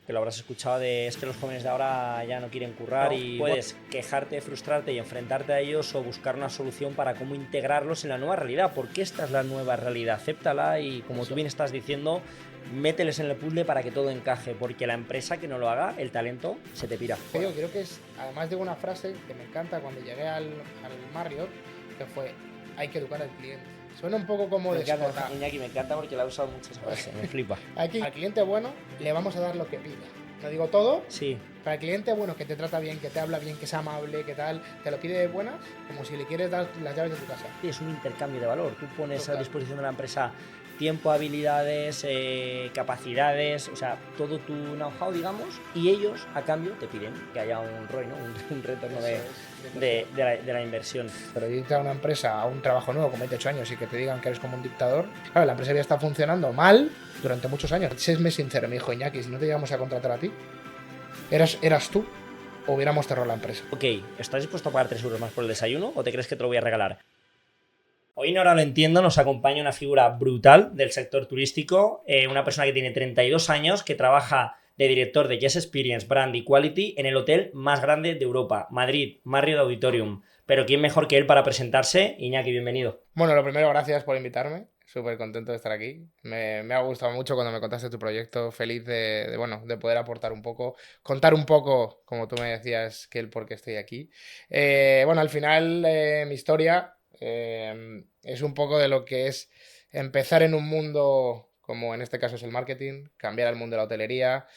que lo habrás escuchado de es que los jóvenes de ahora ya no quieren currar, y puedes quejarte, frustrarte y enfrentarte a ellos o buscar una solución para cómo integrarlos en la nueva realidad, porque esta es la nueva realidad, acéptala y como tú bien estás diciendo, mételes en el puzzle para que todo encaje, porque la empresa que no lo haga, el talento se te pira. Yo creo que es, además de una frase que me encanta cuando llegué al Marriott, que fue, hay que educar al cliente. Suena un poco como Me de encanta, Iñaki, me encanta porque la he usado mucho esa frase, me flipa. Aquí, al cliente bueno le vamos a dar lo que pida. No digo todo. Sí. Para el cliente bueno, que te trata bien, que te habla bien, que es amable, que tal, te lo pide de buenas, como si le quieres dar las llaves de tu casa. Sí, es un intercambio de valor. Tú pones Total. a disposición de la empresa tiempo, habilidades, capacidades, o sea, todo tu know-how, digamos, y ellos a cambio te piden que haya un ROI, ¿no? un retorno de la inversión. Pero irte a una empresa, a un trabajo nuevo con 28 años y que te digan que eres como un dictador, claro, la empresa ya está funcionando mal durante muchos años. Séme sincero, me dijo Iñaki, si no te llegamos a contratar a ti, eras tú o hubiéramos cerrado la empresa. Ok, ¿estás dispuesto a pagar 3 euros más por el desayuno o te crees que te lo voy a regalar? Hoy en Ahora Lo Entiendo nos acompaña una figura brutal del sector turístico, una persona que tiene 32 años, que trabaja de director de Guest Experience, Brand y Quality en el hotel más grande de Europa, Madrid, Marriott Auditorium. Pero ¿quién mejor que él para presentarse? Iñaki, bienvenido. Bueno, lo primero, gracias por invitarme. Súper contento de estar aquí. Me ha gustado mucho cuando me contaste tu proyecto. Feliz bueno, de poder aportar un poco, contar un poco, como tú me decías, que el por qué estoy aquí. Bueno, al final mi historia es un poco de lo que es empezar en un mundo como en este caso es el marketing, cambiar al mundo de la hotelería,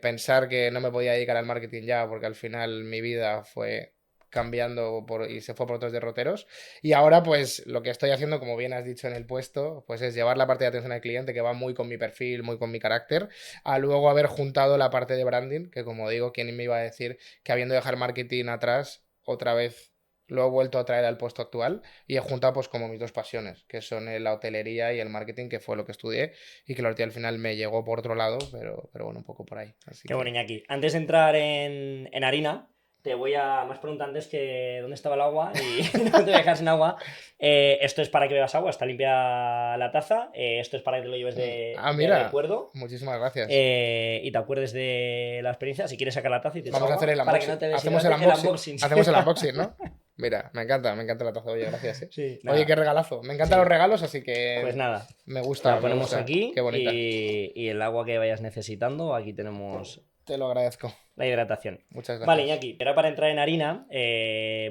pensar que no me podía dedicar al marketing ya porque al final mi vida fue cambiando y se fue por otros derroteros. Y ahora, pues, lo que estoy haciendo, como bien has dicho en el puesto, pues es llevar la parte de atención al cliente, que va muy con mi perfil, muy con mi carácter, a luego haber juntado la parte de branding, que como digo, ¿quién me iba a decir que habiendo dejado el marketing atrás, otra vez lo he vuelto a traer al puesto actual y he juntado pues como mis dos pasiones, que son la hotelería y el marketing, que fue lo que estudié y que la al final me llegó por otro lado, pero bueno, un poco por ahí. Así Qué que... bueno, Iñaki. Antes de entrar en harina, te voy a... Me has preguntado antes que dónde estaba el agua y no te voy a dejar sin agua. Esto es para que bebas agua, está limpia la taza. Esto es para que te lo lleves de Mira, recuerdo. muchísimas gracias. Y te acuerdes de la experiencia. Si quieres sacar la taza y te Vamos a hacer el para que unboxing. no te Hacemos el deshidrate. El unboxing. unboxing. Hacemos el unboxing, ¿no? Mira, me encanta la taza. Oye, gracias, ¿eh? Sí, Oye, nada. qué regalazo. Me encantan Sí. los regalos, así que Pues nada, me la gusta, me ponemos gusta. aquí Qué bonita. y el agua que vayas necesitando, aquí tenemos Te lo agradezco. la hidratación. Muchas Vale, gracias. Iñaki, era para entrar en harina.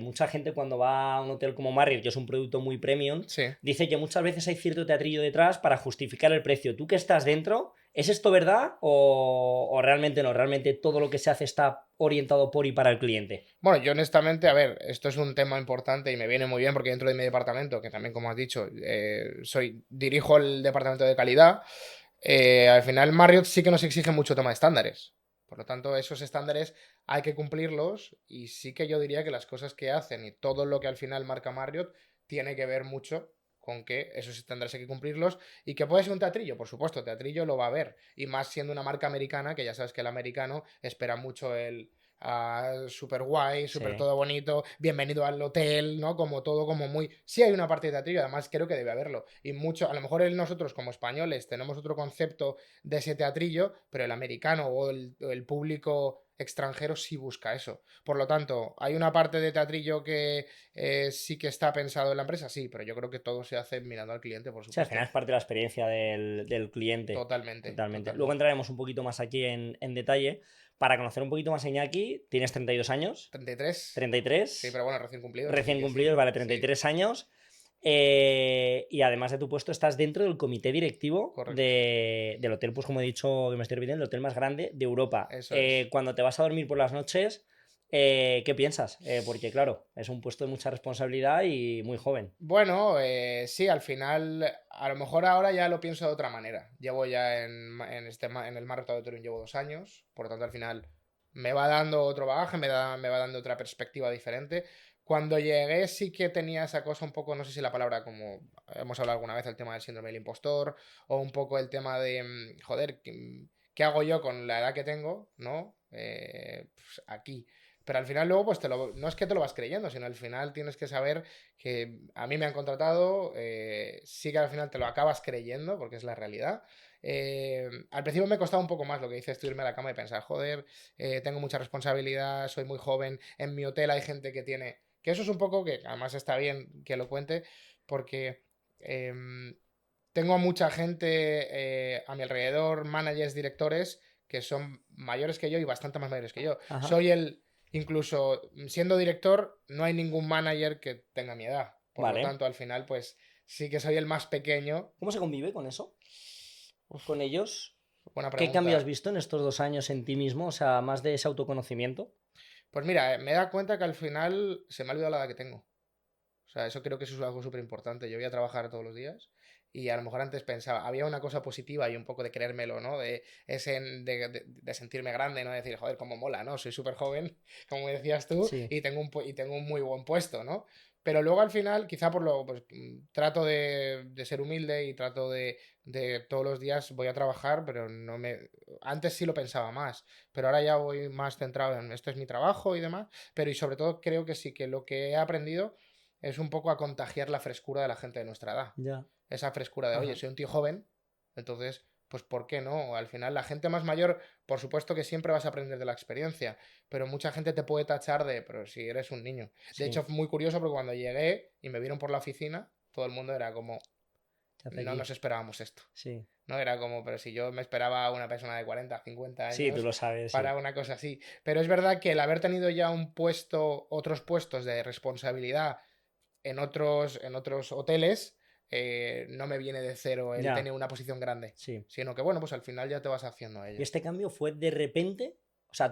Mucha gente cuando va a un hotel como Marriott, que es un producto muy premium, Sí. dice que muchas veces hay cierto teatrillo detrás para justificar el precio. ¿Tú que estás dentro, es esto verdad o realmente no? ¿Realmente todo lo que se hace está orientado por y para el cliente? Bueno, yo honestamente, a ver, esto es un tema importante y me viene muy bien porque dentro de mi departamento, que también como has dicho, dirijo el departamento de calidad, al final Marriott sí que nos exige mucho tema de estándares. Por lo tanto, esos estándares hay que cumplirlos y sí que yo diría que las cosas que hacen y todo lo que al final marca Marriott tiene que ver mucho con que esos estándares hay que cumplirlos y que puede ser un teatrillo, por supuesto, teatrillo lo va a haber. Y más siendo una marca americana, que ya sabes que el americano espera mucho el súper guay, súper Sí. todo bonito, bienvenido al hotel, ¿no? Como todo, como muy... Sí hay una parte de teatrillo, además creo que debe haberlo. Y mucho, a lo mejor nosotros como españoles tenemos otro concepto de ese teatrillo, pero el americano o el público extranjero sí busca eso. Por lo tanto, ¿hay una parte de teatrillo que sí que está pensado en la empresa? Sí, pero yo creo que todo se hace mirando al cliente, por Sí, al supuesto. final es parte de la experiencia del cliente. Totalmente, Totalmente. Luego totalmente. entraremos un poquito más aquí en detalle. Para conocer un poquito más a Iñaki, tienes 32 años, 33. Sí, 33, pero bueno, recién cumplidos, así recién que sí. cumplidos, vale, Sí, 33 años. Y además de tu puesto, estás dentro del comité directivo correcto. del hotel, pues como he dicho, que me estoy repitiendo, el hotel más grande de Europa. Eso es. Cuando te vas a dormir por las noches, ¿qué piensas? Porque claro, es un puesto de mucha responsabilidad y muy joven. Bueno, sí, al final, a lo mejor ahora ya lo pienso de otra manera. Llevo ya en el Marriott Auditorium llevo 2 años, por lo tanto al final me va dando otro bagaje, me va dando otra perspectiva diferente. Cuando llegué sí que tenía esa cosa un poco, no sé si la palabra, como hemos hablado alguna vez, el tema del síndrome del impostor, o un poco el tema de, joder, ¿qué hago yo con la edad que tengo? ¿No? Pues aquí. Pero al final luego, pues no es que te lo vas creyendo, sino al final tienes que saber que a mí me han contratado, sí que al final te lo acabas creyendo, porque es la realidad. Al principio me costaba un poco más lo que dices tú, irme a la cama y pensar, joder, tengo mucha responsabilidad, soy muy joven, en mi hotel hay gente que tiene... Que eso es un poco que además está bien que lo cuente, porque tengo mucha gente a mi alrededor, managers, directores, que son mayores que yo y bastante más mayores que yo. Ajá. Soy el... Incluso siendo director, no hay ningún manager que tenga mi edad. Por lo Vale. tanto, al final, pues sí que soy el más pequeño. ¿Cómo se convive con eso? ¿Con ellos? Buena ¿Qué cambio has pregunta. visto en estos 2 años en ti mismo? O sea, más de ese autoconocimiento. Pues mira, me he dado cuenta que al final se me ha olvidado la edad que tengo. O sea, eso creo que eso es algo súper importante. Yo voy a trabajar todos los días y a lo mejor antes pensaba, había una cosa positiva y un poco de creérmelo, ¿no? De sentirme grande, ¿no? De decir, joder, cómo mola, ¿no? Soy súper joven, como decías tú, Sí. y tengo un muy buen puesto, ¿no? Pero luego al final, quizá pues, trato de ser humilde y trato de todos los días voy a trabajar, pero no me... Antes sí lo pensaba más, pero ahora ya voy más centrado en esto es mi trabajo y demás, pero y sobre todo creo que sí que lo que he aprendido es un poco a contagiar la frescura de la gente de nuestra edad. Ya. Esa frescura de, oye, Ajá. soy un tío joven, entonces, pues ¿por qué no? Al final, la gente más mayor, por supuesto que siempre vas a aprender de la experiencia, pero mucha gente te puede tachar de, pero si eres un niño. De Sí. hecho, fue muy curioso porque cuando llegué y me vieron por la oficina, todo el mundo era como, ¿Qué hace no aquí? nos esperábamos esto. Sí. ¿No? Era como, pero si yo me esperaba a una persona de 40 50 Sí, tú años lo sabes, para sí. una cosa así. Pero es verdad que el haber tenido ya un puesto, otros puestos de responsabilidad en otros hoteles, no me viene de cero el Ya. tener una posición grande, Sí. sino que bueno, pues al final ya te vas haciendo a ¿Y ello. este cambio fue de repente? O sea,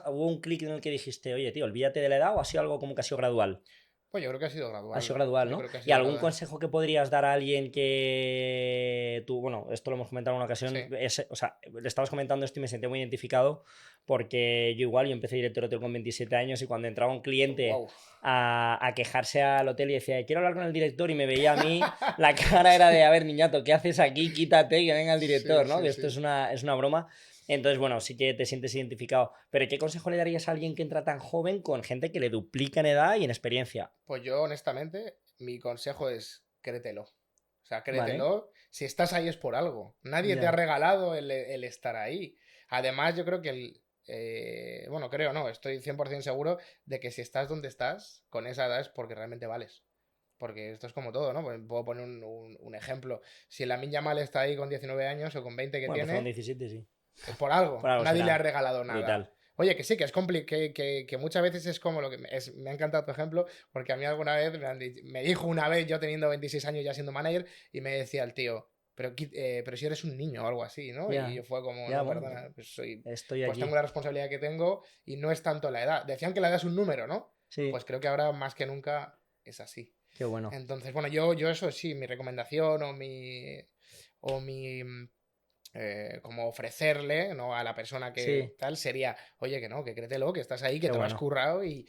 hubo un clic en el que dijiste, oye, tío, olvídate de la edad o ha sido algo como que ha sido gradual? Pues yo creo que ha sido Ha sido gradual. gradual, Yo ¿no? creo que ha ¿Y sido algún gradual. consejo que podrías dar a alguien que tú, bueno, esto lo hemos comentado en una ocasión, Sí. o sea, le estabas comentando esto y me sentí muy identificado porque yo empecé director de hotel con 27 años y cuando entraba un cliente Wow. a quejarse al hotel y decía, quiero hablar con el director y me veía a mí, la cara era de, a ver, niñato, ¿qué haces aquí? Quítate, que venga el Sí, director, ¿no? sí, Que esto sí. es una broma. Entonces, bueno, sí que te sientes identificado. Pero ¿qué consejo le darías a alguien que entra tan joven con gente que le duplica en edad y en experiencia? Pues yo, honestamente, mi consejo es créetelo. O sea, Vale, créetelo. Si estás ahí es por algo. Nadie te ha ya. regalado el estar ahí. Además, yo creo que bueno, creo, no, estoy 100% seguro de que si estás donde estás, con esa edad es porque realmente vales. Porque esto es como todo, ¿no? Pues puedo poner un ejemplo. Si Lamine Yamal está ahí con 19 años o con 20 que Bueno, empezó con tiene, 17, sí. es por Por algo. algo Nadie le ha será. regalado nada. Brutal. Oye, que sí, que es que muchas veces es como lo que me ha encantado tu ejemplo, porque a mí alguna vez me dijo una vez, yo teniendo 26 años ya siendo manager, y me decía el tío, pero si eres un niño o algo así, ¿no? Y Ya, yo fue como, ya, no, bueno, perdona, estoy pues tengo aquí. la responsabilidad que tengo y no es tanto la edad. Decían que la edad es un número, ¿no? Sí, Pues creo que ahora más que nunca es así. qué bueno. Entonces, bueno, yo eso sí, mi recomendación o mi como ofrecerle, ¿no? A la persona que Sí, tal sería, oye, que no, que créetelo, que estás ahí, que qué te lo has bueno, currado y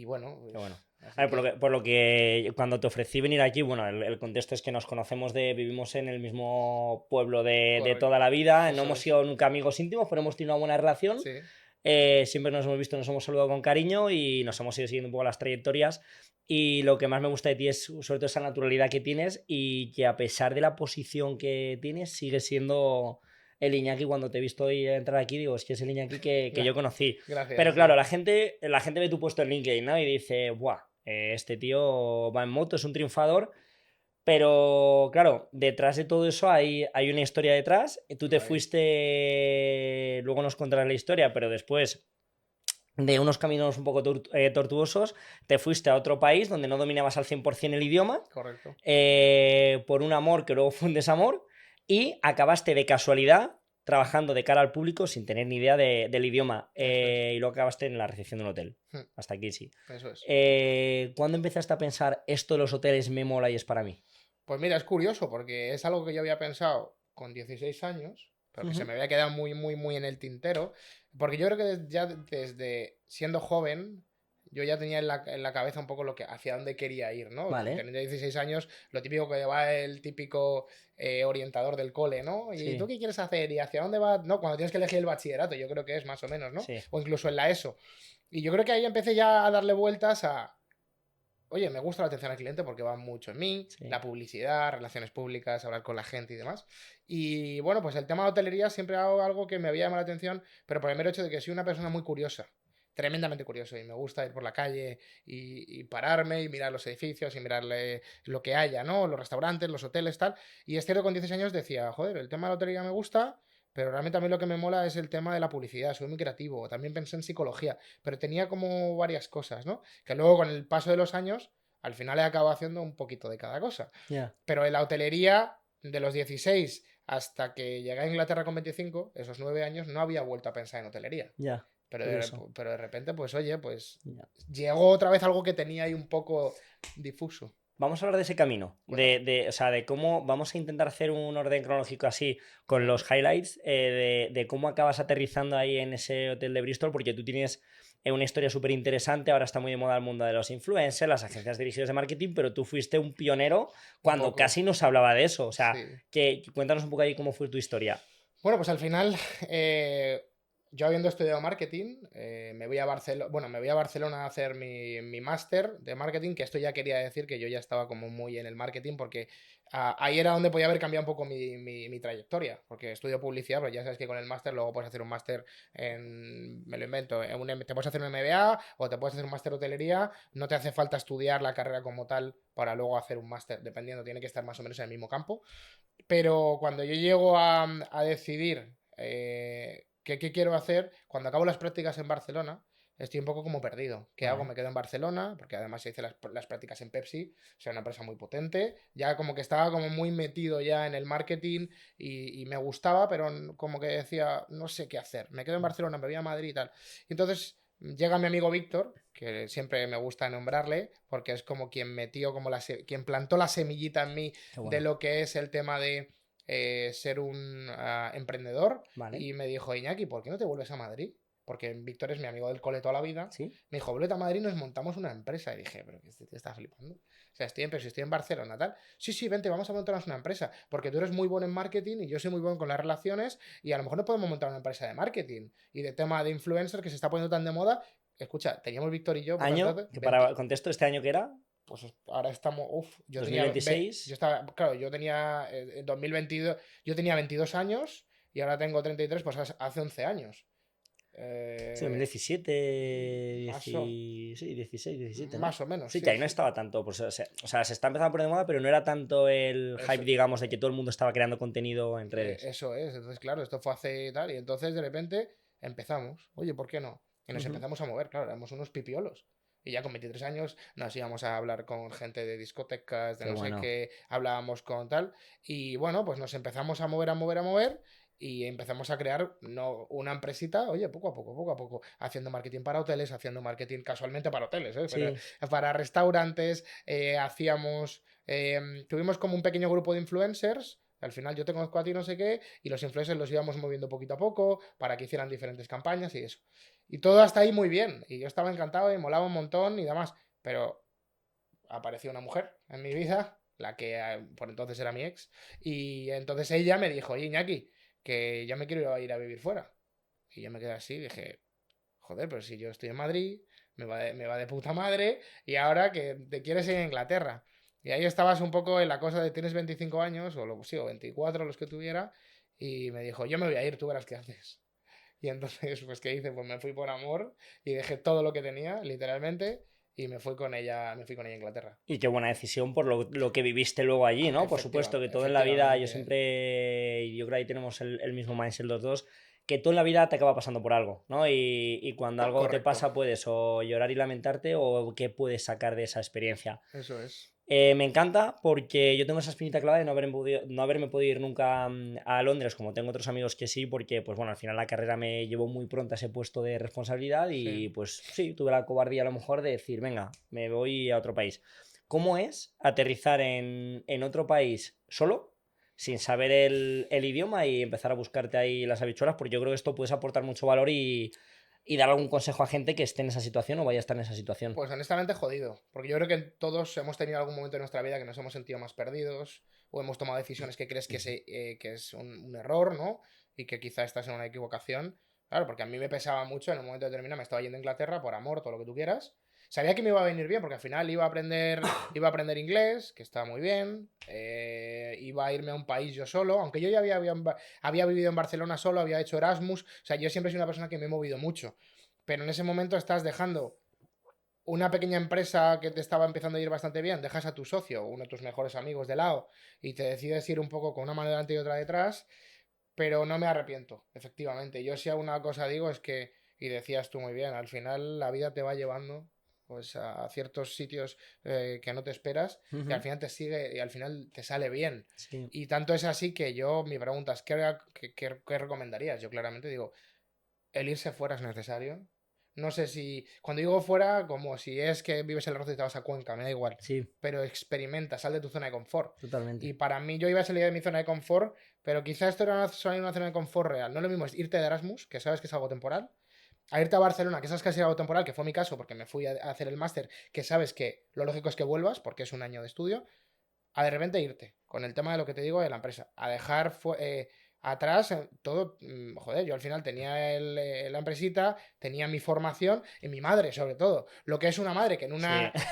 bueno, qué bueno. pues, A así ver, que, por lo que cuando te ofrecí venir aquí, bueno, el contexto es que nos conocemos vivimos en el mismo pueblo de correcto, toda la vida, no eso hemos es, sido nunca amigos íntimos, pero hemos tenido una buena relación. sí, Siempre nos hemos visto, nos hemos saludado con cariño y nos hemos ido siguiendo un poco las trayectorias. Y lo que más me gusta de ti es sobre todo esa naturalidad que tienes y que a pesar de la posición que tienes, sigues siendo el Iñaki. Cuando te he visto hoy entrar aquí, digo, es que es el Iñaki que yo conocí. Pero gracias, claro, sí, la gente ve tu puesto en LinkedIn, ¿no? Y dice, ¡buah! Este tío va en moto, es un triunfador. Pero claro, detrás de todo eso hay una historia detrás. Tú te guay, fuiste, luego nos contarás la historia, pero después de unos caminos un poco tortuosos, te fuiste a otro país donde no dominabas al 100% el idioma, correcto, por un amor que luego fue un desamor, y acabaste de casualidad trabajando de cara al público sin tener ni idea del idioma, eso es, y luego acabaste en la recepción de un hotel. hmm, Hasta aquí sí. eso es. ¿Cuándo empezaste a pensar esto de los hoteles me mola y es para mí? Pues mira, es curioso porque es algo que yo había pensado con 16 años, pero que se Ujú. me había quedado muy, muy, muy en el tintero, porque yo creo que ya desde siendo joven yo ya tenía en la cabeza un poco hacia dónde quería ir, ¿no? Vale. Teniendo 16 años, lo típico que va el típico orientador del cole, ¿no? ¿Y tú Sí, qué quieres hacer? ¿Y hacia dónde vas? No, cuando tienes que elegir el bachillerato, yo creo que es más o menos, ¿no? sí. O incluso en la ESO. Y yo creo que ahí empecé ya a darle vueltas a, oye, me gusta la atención al cliente porque va mucho en mí, Sí. la publicidad, relaciones públicas, hablar con la gente y demás. Y bueno, pues el tema de hotelería siempre ha sido algo que me había llamado la atención, pero por el mero hecho de que soy una persona muy curiosa, tremendamente curioso, y me gusta ir por la calle y pararme y mirar los edificios y mirarle lo que haya, ¿no? Los restaurantes, los hoteles, tal. Y es cierto que con 16 años decía, joder, el tema de la hotelería me gusta. Pero realmente a mí lo que me mola es el tema de la publicidad, soy muy creativo, también pensé en psicología, pero tenía como varias cosas, ¿no? Que luego con el paso de los años, al final he acabado haciendo un poquito de cada cosa. Ya, Pero en la hotelería, de los 16 hasta que llegué a Inglaterra con 25, esos 9 años, no había vuelto a pensar en hotelería. ya. Curioso. Pero de repente, pues oye, pues Ya. llegó otra vez algo que tenía ahí un poco difuso. Vamos a hablar de ese camino, Cuéntame. o sea, de cómo vamos a intentar hacer un orden cronológico así con Ujú. los highlights, de cómo acabas aterrizando ahí en ese hotel de Bristol, porque tú tienes una historia súper interesante, ahora está muy de moda el mundo de los influencers, las agencias dirigidas de marketing, pero tú fuiste un pionero Un cuando poco, casi no se hablaba de eso, o sea, sí. cuéntanos un poco ahí cómo fue tu historia. Bueno, pues al final, yo habiendo estudiado marketing, me voy a Barcelona, bueno, me voy a Barcelona a hacer mi máster de marketing, que esto ya quería decir que yo ya estaba como muy en el marketing, porque ahí era donde podía haber cambiado un poco mi trayectoria, porque estudio publicidad, pero ya sabes que con el máster luego puedes hacer un máster me lo invento, te puedes hacer un MBA o te puedes hacer un máster de hotelería, no te hace falta estudiar la carrera como tal para luego hacer un máster, dependiendo, tiene que estar más o menos en el mismo campo. Pero cuando yo llego a decidir qué quiero hacer, cuando acabo las prácticas en Barcelona, estoy un poco como perdido. ¿Qué hago? Vale. Me quedo en Barcelona, porque además hice las prácticas en Pepsi, o sea, una empresa muy potente. Ya como que estaba como muy metido ya en el marketing y me gustaba, pero como que decía, no sé qué hacer. Me quedo en Barcelona, me voy a Madrid y tal. Y entonces llega mi amigo Víctor, que siempre me gusta nombrarle, porque es como quien metió, como quien plantó la semillita en mí Qué de bueno. lo que es el tema de ser un emprendedor. Vale. Y me dijo, Iñaki, ¿por qué no te vuelves a Madrid? Porque Víctor es mi amigo del cole toda la vida. ¿Sí? Me dijo, vuelve a Madrid y nos montamos una empresa. Y dije, pero que este te está flipando. O sea, pero si estoy en Barcelona, tal. Sí, sí, vente, vamos a montarnos una empresa. Porque tú eres muy bueno en marketing y yo soy muy bueno con las relaciones. Y a lo mejor no podemos montar una empresa de marketing. Y de tema de influencer que se está poniendo tan de moda. Escucha, teníamos Víctor y yo por Año, entonces que 20, para contexto, este año que era, pues ahora estamos, yo tenía, 2026. yo estaba, claro, yo tenía, en 2022, yo tenía 22 años y ahora tengo 33, pues hace 11 años. Sí, Eh, 2017, más, o, sí, 16, 17, ¿no? más o menos, Sí, que sí, ahí no sí. estaba tanto, pues, o sea, se está empezando a poner de moda, pero no era tanto el hype, Eso, digamos, de que todo el mundo estaba creando contenido en redes. eso es. Entonces, claro, esto fue hace tal y entonces de repente empezamos. Oye, ¿por qué no? Y nos Ujú. empezamos a mover, claro, éramos unos pipiolos. Y ya con 23 años nos íbamos a hablar con gente de discotecas, de Qué no sé bueno. qué, hablábamos con tal. Y bueno, pues nos empezamos a mover, a mover, a mover. Y empezamos a crear no, una empresita, oye, poco a poco, haciendo marketing para hoteles, haciendo marketing casualmente para hoteles, ¿eh? Pero Sí, para restaurantes, tuvimos como un pequeño grupo de influencers. Al final yo te conozco a ti, no sé qué, y los influencers los íbamos moviendo poquito a poco para que hicieran diferentes campañas y eso. Y todo hasta ahí muy bien. Y yo estaba encantado y molaba un montón y demás. Pero apareció una mujer en mi vida, la que por entonces era mi ex. Y entonces ella me dijo, oye, Iñaki, que yo me quiero ir a vivir fuera. Y yo me quedé así, dije, joder, pero si yo estoy en Madrid, me va de puta madre, y ahora que te quieres ir a Inglaterra. Y ahí estabas un poco en la cosa de tienes 25 años, sí, o 24 los que tuviera, y me dijo, yo me voy a ir, tú verás qué haces. Y entonces, pues, ¿qué hice? Pues me fui por amor y dejé todo lo que tenía, literalmente, y me fui con ella a Inglaterra. y qué buena decisión por lo que viviste luego allí, ¿no? Por supuesto, que todo en la vida, yo Efectivamente, siempre, y yo creo que ahí tenemos el mismo mindset los dos, que todo en la vida te acaba pasando por algo, ¿no? Y cuando algo te correcto, pasa puedes o llorar y lamentarte o qué puedes sacar de esa experiencia. eso es. Me encanta porque yo tengo esa espinita clara de no haberme podido ir nunca a Londres, como tengo otros amigos que sí, porque pues bueno, al final la carrera me llevó muy pronto a ese puesto de responsabilidad y Sí. pues sí, tuve la cobardía a lo mejor de decir, venga, me voy a otro país. ¿Cómo es aterrizar en otro país solo, sin saber el idioma y empezar a buscarte ahí las habichuelas? Porque yo creo que esto puedes aportar mucho valor y y dar algún consejo a gente que esté en esa situación o vaya a estar en esa situación. Pues honestamente jodido, porque yo creo que todos hemos tenido algún momento en nuestra vida que nos hemos sentido más perdidos o hemos tomado decisiones que crees que es un error, ¿no? Y que quizá estás en una equivocación. Claro, porque a mí me pesaba mucho en un momento determinado, me estaba yendo a Inglaterra por amor, todo lo que tú quieras. Sabía que me iba a venir bien porque al final iba a aprender inglés, que estaba muy bien, iba a irme a un país yo solo, aunque yo ya había vivido en Barcelona solo, había hecho Erasmus, o sea, yo siempre he sido una persona que me he movido mucho. Pero en ese momento estás dejando una pequeña empresa que te estaba empezando a ir bastante bien, dejas a tu socio, uno de tus mejores amigos de lado, y te decides ir un poco con una mano delante y otra detrás, pero no me arrepiento, efectivamente. Yo si alguna cosa digo es que, y decías tú muy bien, al final la vida te va llevando pues a ciertos sitios que no te esperas y al Ujú. final te sigue y al final te sale bien. Sí. Y tanto es así que yo, mi pregunta es, ¿qué recomendarías? Yo claramente digo, el irse fuera es necesario. No sé si. Cuando digo fuera, como si es que vives en el Rocio y te vas a Cuenca, me da igual. Sí, Pero experimenta, sal de tu zona de confort. Y totalmente. para mí, yo iba a salir de mi zona de confort, pero quizás esto era una zona de confort real. No es lo mismo es irte de Erasmus, que sabes que es algo temporal, a irte a Barcelona, que sabes que es algo temporal, que fue mi caso, porque me fui a hacer el máster, que sabes que lo lógico es que vuelvas, porque es un año de estudio, a de repente irte, con el tema de lo que te digo de la empresa, a dejar atrás todo, joder, yo al final tenía la empresita, tenía mi formación y mi madre sobre todo, lo que es una madre que Sí.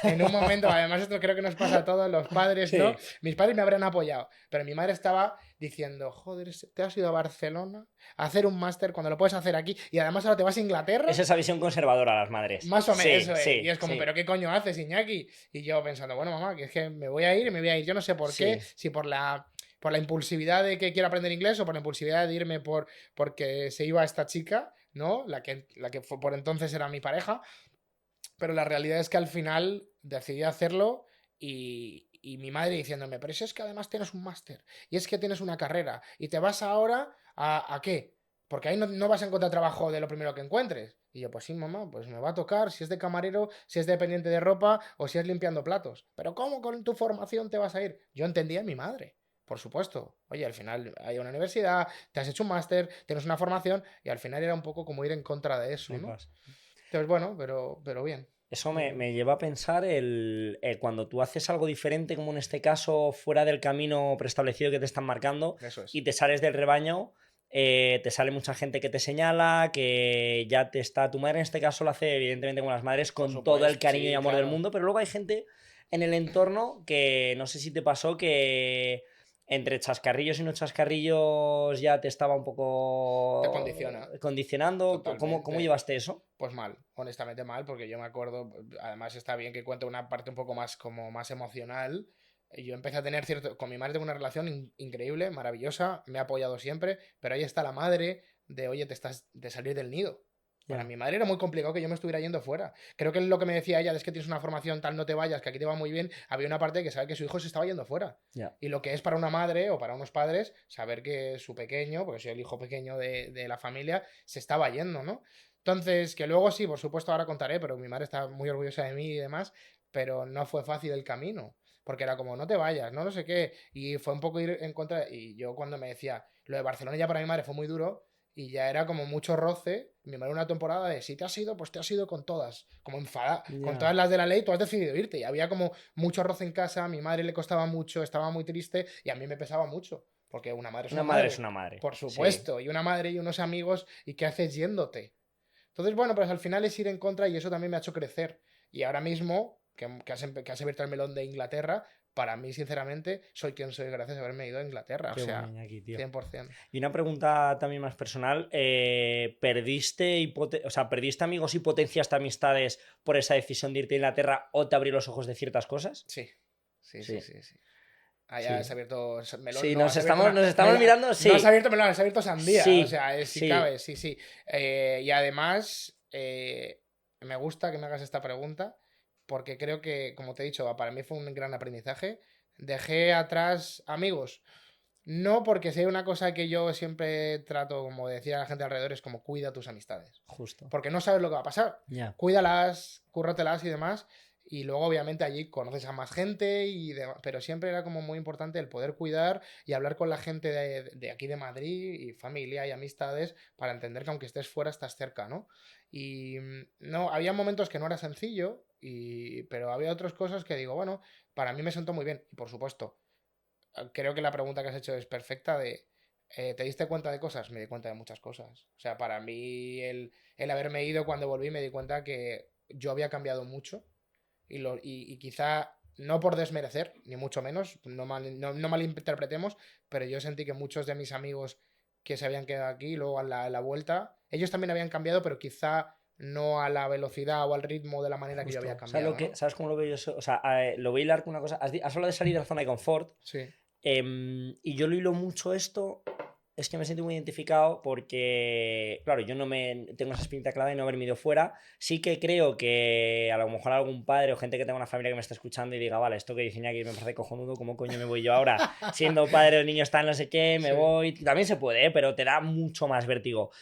en un momento, además esto creo que nos pasa a todos los padres, ¿no? Sí. Mis padres me habrían apoyado, pero mi madre estaba diciendo, joder, te has ido a Barcelona a hacer un máster cuando lo puedes hacer aquí y además ahora te vas a Inglaterra. Es esa visión conservadora a las madres. Más o menos, Sí, eso es. Y sí, es como, sí, ¿pero qué coño haces, Iñaki? Y yo pensando, bueno, mamá, que es que me voy a ir y me voy a ir. Yo no sé por qué, sí. si por la impulsividad de que quiero aprender inglés o por la impulsividad de irme porque se iba esta chica, ¿no? La que fue, por entonces era mi pareja. Pero la realidad es que al final decidí hacerlo y mi madre diciéndome, pero si es que además tienes un máster y es que tienes una carrera y te vas ahora a qué? Porque ahí no vas a encontrar trabajo de lo primero que encuentres. Y yo, pues sí, mamá, pues me va a tocar si es de camarero, si es dependiente de ropa o si es limpiando platos. Pero ¿cómo con tu formación te vas a ir? Yo entendía a mi madre. Por supuesto. Oye, al final hay una universidad, te has hecho un máster, tienes una formación y al final era un poco como ir en contra de eso, ¿no? Flipas. Entonces, bueno, pero bien. Eso me, Bien. me lleva a pensar cuando tú haces algo diferente, como en este caso, fuera del camino preestablecido que te están marcando, Eso es. y te sales del rebaño, te sale mucha gente que te señala, que ya te está. Tu madre en este caso lo hace, evidentemente, con las madres, Por con todo el supuesto, cariño y sí, amor del claro. mundo, pero luego hay gente en el entorno que no sé si te pasó que entre chascarrillos y no chascarrillos ya te estaba un Te poco condiciona condicionando. ¿Cómo totalmente. llevaste eso? Pues mal, honestamente mal, porque yo me acuerdo, además está bien que cuente una parte un poco más como más emocional. Yo empecé a tener con mi madre tengo una relación increíble, maravillosa, me ha apoyado siempre, pero ahí está la madre de, oye, te estás de salir del nido. Para Ya, mi madre era muy complicado que yo me estuviera yendo fuera. Creo que lo que me decía ella es que tienes una formación tal, no te vayas, que aquí te va muy bien. Había una parte que sabe que su hijo se estaba yendo fuera. ya. Y lo que es para una madre o para unos padres, saber que su pequeño, porque soy el hijo pequeño de la familia, se estaba yendo, ¿no? Entonces, que luego sí, por supuesto, ahora contaré, pero mi madre está muy orgullosa de mí y demás, pero no fue fácil el camino, porque era como, no te vayas, no sé qué, y fue un poco ir en contra, y yo cuando me decía, lo de Barcelona ya para mi madre fue muy duro, y ya era como mucho roce, mi madre una temporada de, si te has ido, pues te has ido con todas, como enfadada, con Ya. todas las de la ley, tú has decidido irte, y había como mucho roce en casa, a mi madre le costaba mucho, estaba muy triste, y a mí me pesaba mucho, porque una madre es Una una madre es madre, una madre. por Sí. supuesto, y una madre y unos amigos, ¿y qué haces yéndote? Entonces, bueno, pues al final es ir en contra y eso también me ha hecho crecer. Y ahora mismo, que has abierto el melón de Inglaterra, para mí, sinceramente, soy quien soy gracias a haberme ido a Inglaterra. O Qué bueno, sea, Iñaki, tío. 100%. Y una pregunta también más personal. ¿Perdiste amigos y potenciaste amistades por esa decisión de irte a Inglaterra o te abrió los ojos de ciertas cosas? Sí, sí, sí, Sí, sí, sí. Allá has sí. abierto melón, Sí, no, has abierto una... nos estamos mirando, No has sí. abierto melón, has abierto sandía. O Sí, sea, sí sí. cabe, sí, sí. Y además, me gusta que me hagas esta pregunta, porque creo que, como te he dicho, para mí fue un gran aprendizaje. Dejé atrás amigos. No, porque si hay una cosa que yo siempre trato, como decía a la gente alrededor, es como cuida tus amistades. Justo. Porque no sabes lo que va a pasar. Ya. Cuídalas, cúrratelas y demás. Y luego, obviamente, allí conoces a más gente, pero siempre era como muy importante el poder cuidar y hablar con la gente de aquí de Madrid y familia y amistades para entender que aunque estés fuera, estás cerca, ¿no? Y no, había momentos que no era sencillo, pero había otras cosas que digo, bueno, para mí me sentó muy bien. Y por supuesto, creo que la pregunta que has hecho es perfecta de... ¿Te diste cuenta de cosas? Me di cuenta de muchas cosas. O sea, para mí el haberme ido cuando volví me di cuenta que yo había cambiado mucho y quizá no por desmerecer, ni mucho menos, no malinterpretemos, pero yo sentí que muchos de mis amigos que se habían quedado aquí, luego a la vuelta, ellos también habían cambiado, pero quizá no a la velocidad o al ritmo de la manera que yo había Justo. ¿Sabes, cambiado, ¿no? ¿sabes cómo lo veo yo eso? O sea, lo voy a hilar con una cosa. Has hablado de salir de la zona de confort. Sí, Y yo lo hilo mucho esto. Es que me siento muy identificado porque, claro, yo no me tengo esa espinita clara de no haberme ido fuera. Sí que creo que a lo mejor algún padre o gente que tenga una familia que me está escuchando y diga, vale, esto que dice Iñaki me parece cojonudo, ¿cómo coño me voy yo ahora? Siendo padre, el niño está en no sé qué, me sí. voy. También se puede, ¿eh? Pero te da mucho más vértigo.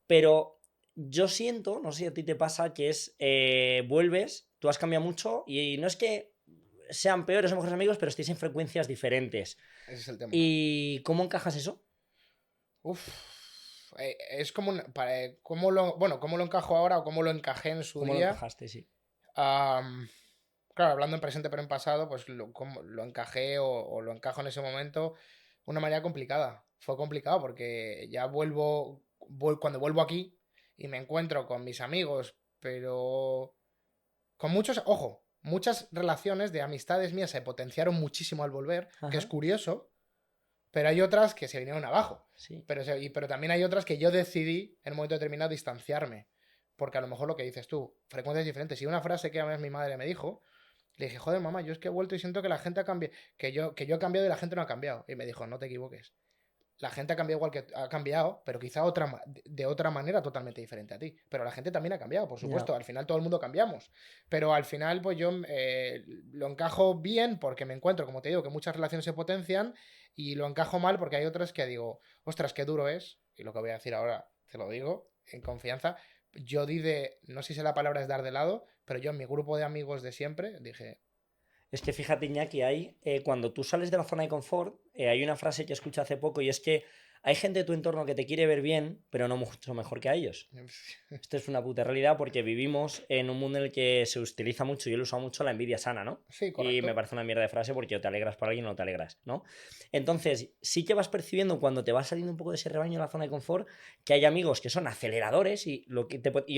Pero yo siento, no sé si a ti te pasa, que es, vuelves, tú has cambiado mucho y no es que sean peores o mejores amigos, pero estáis en frecuencias diferentes. Ese es el tema. ¿Y cómo encajas eso? Uf. Es como ¿cómo lo encajo ahora o cómo lo encajé en su ¿Cómo lo día? encajaste? Sí. Am, claro, hablando en presente pero en pasado, pues lo encajé o lo encajo en ese momento de una manera complicada. Fue complicado porque ya cuando vuelvo aquí y me encuentro con mis amigos, pero con ojo, muchas relaciones de amistades mías se potenciaron muchísimo al volver, que es Ajá. curioso, pero hay otras que se vinieron abajo. Sí. Pero también hay otras que yo decidí en un momento determinado distanciarme. Porque a lo mejor lo que dices tú, frecuencias diferentes. Y una frase que a veces mi madre me dijo, le dije, joder, mamá, yo es que he vuelto y siento que la gente ha cambiado, que yo he cambiado y la gente no ha cambiado. Y me dijo, no te equivoques. La gente ha cambiado igual que ha cambiado, pero quizá de otra manera totalmente diferente a ti. Pero la gente también ha cambiado, por Ya. supuesto. Al final todo el mundo cambiamos. Pero al final, pues yo lo encajo bien porque me encuentro, como te digo, que muchas relaciones se potencian y lo encajo mal porque hay otras que digo, ostras, qué duro es. Y lo que voy a decir ahora, te lo digo en confianza. Yo no sé si la palabra es dar de lado, pero yo en mi grupo de amigos de siempre dije, Es que fíjate, Iñaki, cuando tú sales de la zona de confort, hay una frase que escuché hace poco y es que hay gente de tu entorno que te quiere ver bien, pero no mucho mejor que a ellos. Esto es una puta realidad porque vivimos en un mundo en el que se utiliza mucho, yo lo uso mucho, la envidia sana, ¿no? sí, Y me correcto. parece una mierda de frase porque o te alegras por alguien o no te alegras, ¿no? Entonces, sí que vas percibiendo cuando te vas saliendo un poco de ese rebaño de la zona de confort que hay amigos que son aceleradores y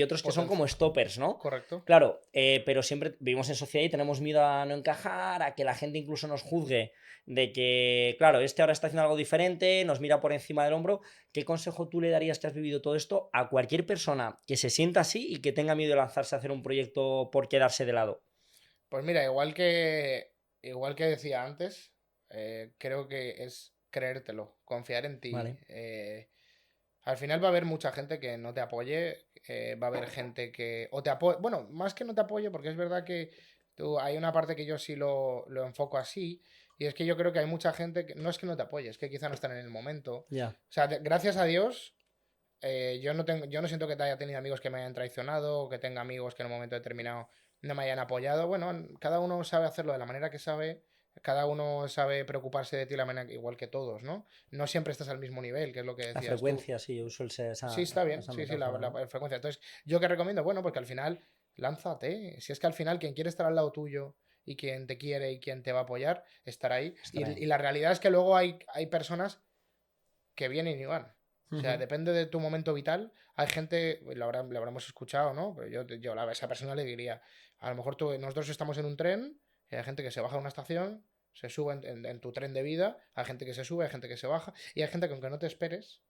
otros que son como stoppers, ¿no? Correcto. Claro, pero siempre vivimos en sociedad y tenemos miedo a no encajar, a que la gente incluso nos juzgue de que, claro, este ahora está haciendo algo diferente, nos mira por encima del hombro. ¿Qué consejo tú le darías que has vivido todo esto a cualquier persona que se sienta así y que tenga miedo de lanzarse a hacer un proyecto por quedarse de lado? Pues mira, igual que decía antes, creo que es creértelo, confiar en ti. Vale. Al final va a haber mucha gente que no te apoye, va a haber gente que o te apoye, bueno, más que no te apoye, porque es verdad que hay una parte que yo sí lo enfoco así, y es que yo creo que hay mucha gente que no es que no te apoye, es que quizá no están en el momento. O Ya. sea, gracias a Dios, yo no siento que te haya tenido amigos que me hayan traicionado o que tenga amigos que en un momento determinado no me hayan apoyado. Bueno, cada uno sabe hacerlo de la manera que sabe, cada uno sabe preocuparse de ti de la manera igual que todos, ¿no? No siempre estás al mismo nivel, que es lo que La decías tú. frecuencia, sí, yo uso Sí, esa, está bien, esa sí, sí, la, metáfora, la ¿no? frecuencia. Entonces, ¿yo qué recomiendo? Bueno, porque al final, lánzate. Si es que al final quien quiere estar al lado tuyo y quien te quiere y quien te va a apoyar, estará ahí. Estará Y ahí. la realidad es que luego hay personas que vienen y van. O sea, Ujú. depende de tu momento vital. Hay gente, lo habremos escuchado, ¿no? Pero yo a esa persona le diría, a lo mejor nosotros estamos en un tren, y hay gente que se baja a una estación, se sube en tu tren de vida, hay gente que se sube, hay gente que se baja, y hay gente que aunque no te esperes,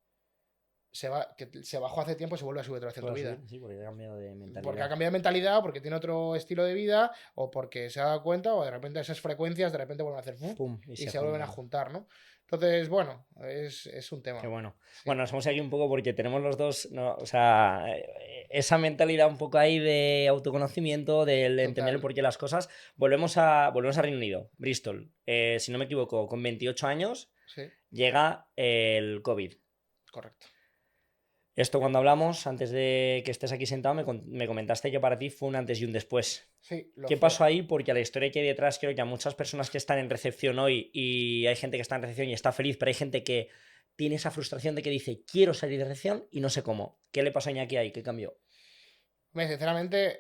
que se bajó hace tiempo y se vuelve a subir otra vez en tu Puedo vida. subir, sí, porque he cambiado de Porque ha mentalidad. cambiado de mentalidad, o porque tiene otro estilo de vida, o porque se ha dado cuenta, o de repente esas frecuencias de repente vuelven a hacer ¡fum! Pum, y Y se se vuelven a juntan. juntar, ¿no? Entonces, bueno, es un Qué tema. bueno. Sí, Bueno, nos vamos aquí un poco porque tenemos los dos, ¿no? O sea, esa mentalidad un poco ahí de autoconocimiento, del entender el total. porqué de las cosas. Volvemos a Reino Unido, Bristol. Si no me equivoco, con 28 años Sí, llega el COVID. correcto. Esto cuando hablamos, antes de que estés aquí sentado, me comentaste que para ti fue un antes y un después. Sí, lo ¿Qué fue. pasó ahí? Porque a la historia que hay detrás, creo que a muchas personas que están en recepción hoy, y hay gente que está en recepción y está feliz, pero hay gente que tiene esa frustración de que dice, quiero salir de recepción y no sé cómo. ¿Qué le pasó a Iñaki ahí? ¿Qué cambió? Hombre, sinceramente,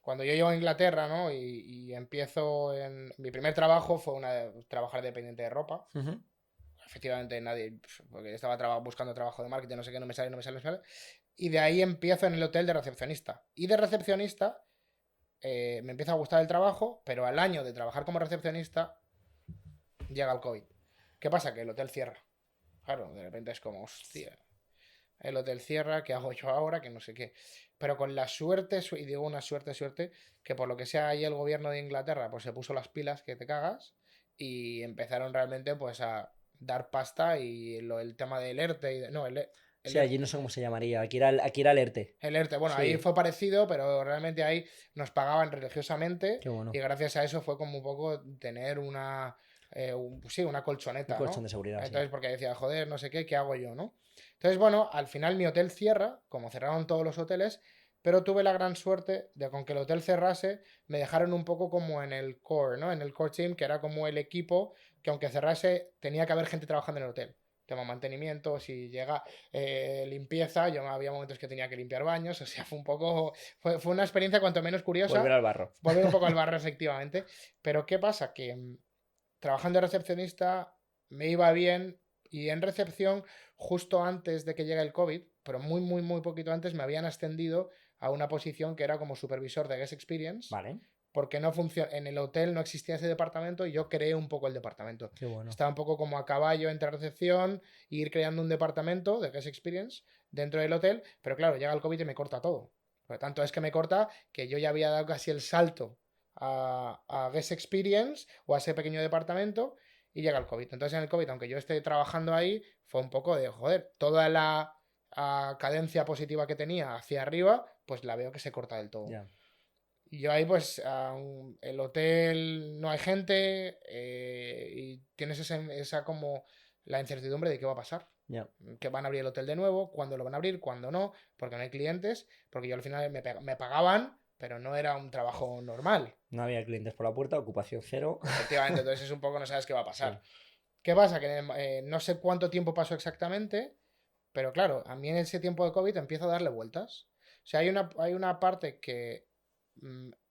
cuando yo llego a Inglaterra, ¿no? Y empiezo en... Mi primer trabajo fue trabajar dependiente de ropa. Ujú. Efectivamente, nadie... Porque estaba buscando trabajo de marketing, no sé qué, no me sale, no me sale, no me sale. Y de ahí empiezo en el hotel de recepcionista. Y de recepcionista me empieza a gustar el trabajo, pero al año de trabajar como recepcionista llega el COVID. ¿Qué pasa? Que el hotel cierra. Claro, de repente es como, hostia, el hotel cierra, ¿qué hago yo ahora? Que no sé qué. Pero con la suerte, y digo una suerte, que por lo que sea ahí el gobierno de Inglaterra, pues se puso las pilas que te cagas y empezaron realmente pues a dar pasta y el tema del ERTE, no, Sí, el allí no sé cómo se llamaría. Aquí era el ERTE. el ERTE, bueno, ahí Sí, fue parecido, pero realmente ahí nos pagaban religiosamente qué y bueno. gracias a eso fue como un poco tener sí, una Un colchoneta, colchón de ¿no? seguridad, sí. Entonces, porque decía, joder, no sé qué, ¿qué hago yo, no? Entonces, bueno, al final mi hotel cierra, como cerraron todos los hoteles, pero tuve la gran suerte de con que el hotel cerrase, me dejaron un poco como en el core, ¿no? En el core team, que era como el equipo que aunque cerrase, tenía que haber gente trabajando en el hotel. Tema mantenimiento, si llega limpieza, yo había momentos que tenía que limpiar baños, o sea, fue una experiencia cuanto menos Volver curiosa, al barro. volver un poco al barrio efectivamente, pero ¿qué pasa? Que trabajando de recepcionista me iba bien y en recepción, justo antes de que llegue el COVID, pero muy, muy, muy poquito antes, me habían ascendido a una posición que era como supervisor de Guest Experience, Vale, porque no funciona, en el hotel no existía ese departamento y yo creé un poco el departamento. qué bueno. Estaba un poco como a caballo entre recepción e ir creando un departamento de Guest Experience dentro del hotel, pero claro, llega el COVID y me corta todo. Por lo tanto, es que me corta que yo ya había dado casi el salto a Guest Experience o a ese pequeño departamento y llega el COVID. Entonces en el COVID, aunque yo esté trabajando ahí, fue un poco de, joder, toda la cadencia positiva que tenía hacia arriba, pues la veo que se corta del todo. Ya, Y yo ahí, pues, el hotel no hay gente y tienes esa como la incertidumbre de qué va a pasar. ya. Que van a abrir el hotel de nuevo, cuándo lo van a abrir, cuándo no, porque no hay clientes, porque yo al final me pagaban, pero no era un trabajo normal. No había clientes por la puerta, ocupación cero. Efectivamente, entonces es un poco no sabes qué va a Sí. pasar. ¿Qué pasa? Que no sé cuánto tiempo pasó exactamente, pero claro, a mí en ese tiempo de COVID empiezo a darle vueltas. O sea, hay una parte que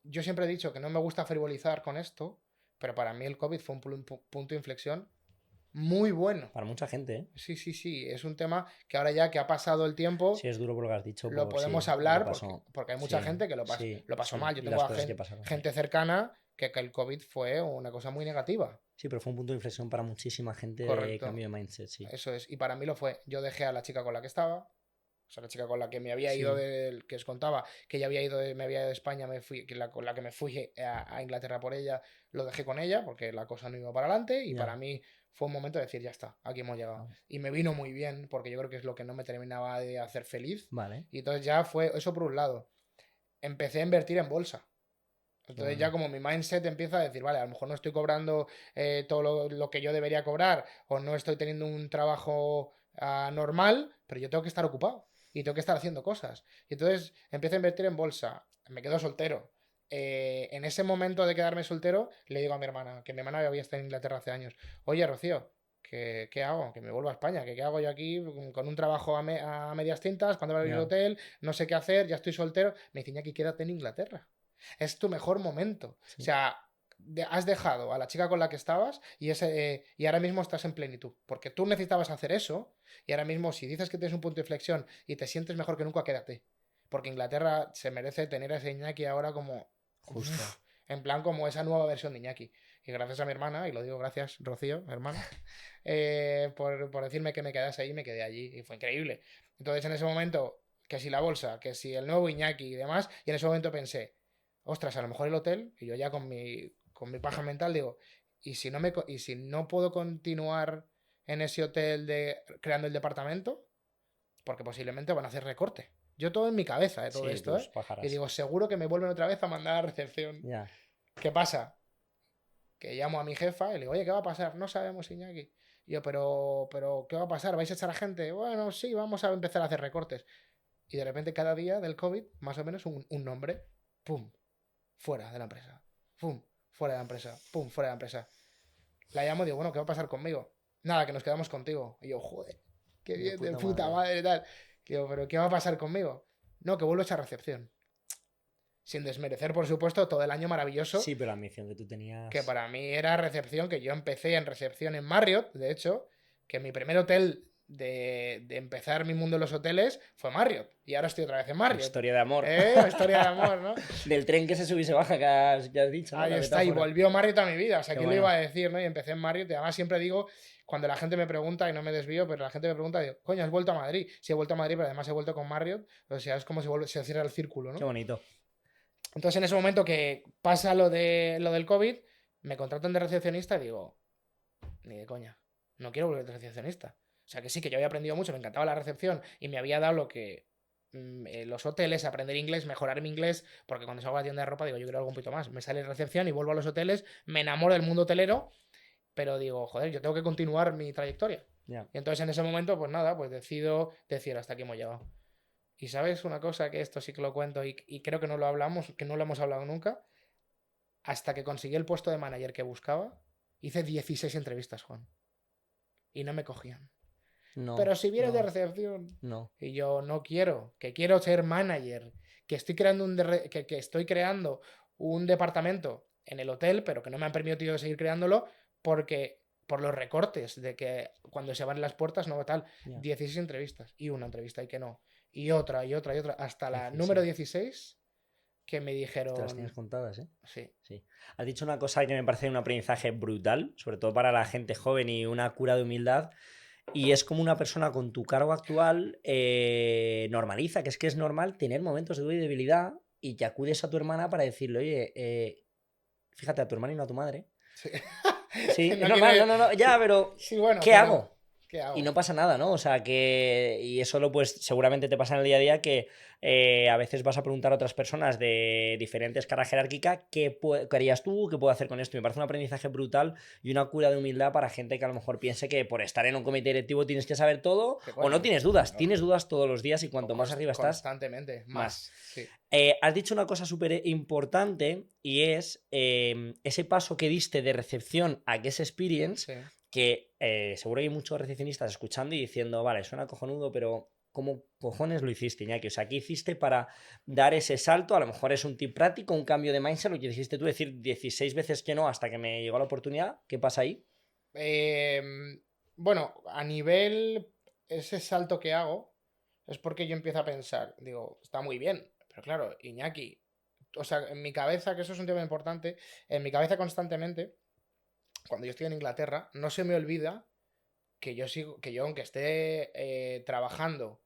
yo siempre he dicho que no me gusta frivolizar con esto, pero para mí el COVID fue un punto de inflexión muy bueno. Para mucha gente, ¿eh? Sí, sí, sí, es un tema que ahora ya que ha pasado el tiempo, Sí, es duro por lo que has dicho, lo por sí, podemos lo que hablar porque, pasó. porque hay mucha Sí, gente que sí, lo pasó sí. mal. Yo Y tengo las a cosas que pasaron, sí. gente cercana que el COVID fue una cosa muy negativa. Sí, pero fue un punto de inflexión para muchísima gente de Correcto. cambio de mindset, sí. Eso es. Y para mí lo fue. Yo dejé a la chica con la que estaba. O sea, la chica con la que me había ido Sí, que os contaba, que ya había ido me había ido de España, con la que me fui a Inglaterra por ella, lo dejé con ella, porque la cosa no iba para adelante, y para ya. mí fue un momento de decir, ya está, aquí hemos llegado. Vale. Y me vino muy bien, porque yo creo que es lo que no me terminaba de hacer feliz. Vale, Y entonces ya fue eso por un lado. Empecé a invertir en bolsa. qué Entonces ya bueno. como mi mindset empieza a decir, vale, a lo mejor no estoy cobrando todo lo que yo debería cobrar o no estoy teniendo un trabajo normal, pero yo tengo que estar ocupado y tengo que estar haciendo cosas. Y entonces empiezo a invertir en bolsa, me quedo soltero. En ese momento de quedarme soltero, le digo a mi hermana, que mi hermana había estado en Inglaterra hace años, oye, Rocío, ¿qué hago? Que me vuelvo a España, ¿qué hago yo aquí con un trabajo a medias tintas? ¿Cuándo va a abrir el Ya, hotel? No sé qué hacer, ya estoy soltero. Me dice, que quédate en Inglaterra. Es tu mejor momento. O sí. sea, has dejado a la chica con la que estabas y ahora mismo estás en plenitud. Porque tú necesitabas hacer eso y ahora mismo si dices que tienes un punto de inflexión y te sientes mejor que nunca, quédate. Porque Inglaterra se merece tener a ese Iñaki ahora como... Justo. En plan como esa nueva versión de Iñaki. Y gracias a mi hermana, y lo digo gracias Rocío, hermana, por decirme que me quedase ahí, me quedé allí. Y fue increíble. Entonces en ese momento, que si la bolsa, que si el nuevo Iñaki y demás, y en ese momento pensé, ostras, a lo mejor el hotel, y yo ya con mi paja mental digo, y si no puedo continuar en ese hotel creando el departamento, porque posiblemente van a hacer recorte. Yo todo en mi cabeza de todo Sí, esto, tus ¿eh? Y pájaras. digo, seguro que me vuelven otra vez a mandar a recepción. Ya. ¿Qué pasa? Que llamo a mi jefa y le digo, oye, ¿qué va a pasar? No sabemos, Iñaki. Y yo, pero, ¿qué va a pasar? ¿Vais a echar a gente? Bueno, sí, vamos a empezar a hacer recortes. Y de repente cada día del COVID, más o menos un nombre, ¡pum! Fuera de la empresa. ¡Pum! Fuera de la empresa. ¡Pum! Fuera de la empresa. La llamo y digo, bueno, ¿qué va a pasar conmigo? Nada, que nos quedamos contigo. Y yo, joder, qué De bien, de puta puta madre. madre y tal. Y digo, pero ¿qué va a pasar conmigo? No, que vuelvo a echar recepción. Sin desmerecer, por supuesto, todo el año maravilloso Sí, pero la ambición que tú que tenías... para mí era recepción, que yo empecé en recepción en Marriott, de hecho, que mi primer hotel de empezar mi mundo en los hoteles fue Marriott. Y ahora estoy otra vez en Marriott. Historia de amor. Historia de amor, ¿no? Del tren que se sube y se baja que has dicho, ¿no? Ahí La está, y metáfora. volvió Marriott a mi vida. O sea, Qué ¿quién lo iba bueno. a decir, no? Y empecé en Marriott. Y además siempre digo, cuando la gente me pregunta, y no me desvío, pero la gente me pregunta, digo, coño, ¿has vuelto a Madrid? Sí, he vuelto a Madrid, pero además he vuelto con Marriott. O sea, es como se cierra el círculo, Qué ¿no? bonito. Entonces, en ese momento que pasa lo del COVID, me contratan de recepcionista y digo, ni de coña. No quiero volver de recepcionista. O sea, que sí, que yo había aprendido mucho, me encantaba la recepción y me había dado lo que los hoteles, aprender inglés, mejorar mi inglés, porque cuando salgo a la tienda de ropa digo, yo quiero algo un poquito más. Me sale recepción y vuelvo a los hoteles, me enamoro del mundo hotelero, pero digo, joder, yo tengo que continuar mi trayectoria. Ya. Y entonces en ese momento, pues nada, pues decido decir, hasta aquí hemos llegado. Y sabes una cosa, que esto sí que lo cuento y creo que no lo hablamos, que no lo hemos hablado nunca, hasta que conseguí el puesto de manager que buscaba, hice 16 entrevistas, Juan, y no me cogían. No, Pero si vienes de no, recepción. no. Y yo no quiero, que quiero ser manager, que estoy creando que estoy creando un departamento en el hotel, pero que no me han permitido seguir creándolo porque por los recortes de que cuando se van las puertas no tal, Ya. 16 entrevistas y una entrevista y que no, y otra y otra y otra hasta la 16. número 16 que me Te las tienes dijeron, contadas, ¿eh? sí, Sí. Has dicho una cosa que me parece un aprendizaje brutal, sobre todo para la gente joven y una cura de humildad. Y es como una persona con tu cargo actual normaliza, que es normal tener momentos de duda y debilidad y que acudes a tu hermana para decirle, oye, fíjate a tu hermana y no a tu madre. sí. Sí, es No normal, quiero, no, no, no, ya, pero sí, bueno, ¿qué pero hago? ¿qué Y no hago? pasa nada, ¿no? O sea, que. Y eso pues seguramente te pasa en el día a día que a veces vas a preguntar a otras personas de diferentes escala jerárquica qué harías tú, qué puedo hacer con esto. Y me parece un aprendizaje brutal y una cura de humildad para gente que a lo mejor piense que por estar en un comité directivo tienes que saber todo ¿Qué o no coño? tienes dudas. No, Tienes dudas todos los días y cuanto más arriba estás, constantemente, más. más, sí, Has dicho una cosa súper importante y es ese paso que diste de recepción a Guest Experience, sí. que seguro hay muchos recepcionistas escuchando y diciendo, vale, suena cojonudo, pero ¿cómo cojones lo hiciste, Iñaki? O sea, ¿qué hiciste para dar ese salto? A lo mejor es un tip práctico, un cambio de mindset, lo que hiciste tú, decir 16 veces que no hasta que me llegó la oportunidad. ¿Qué pasa ahí? Bueno, a nivel, ese salto que hago es porque yo empiezo a pensar, digo, está muy bien, pero claro, Iñaki, o sea, en mi cabeza, que eso es un tema importante, en mi cabeza constantemente, cuando yo estoy en Inglaterra, no se me olvida que yo sigo, que yo aunque esté trabajando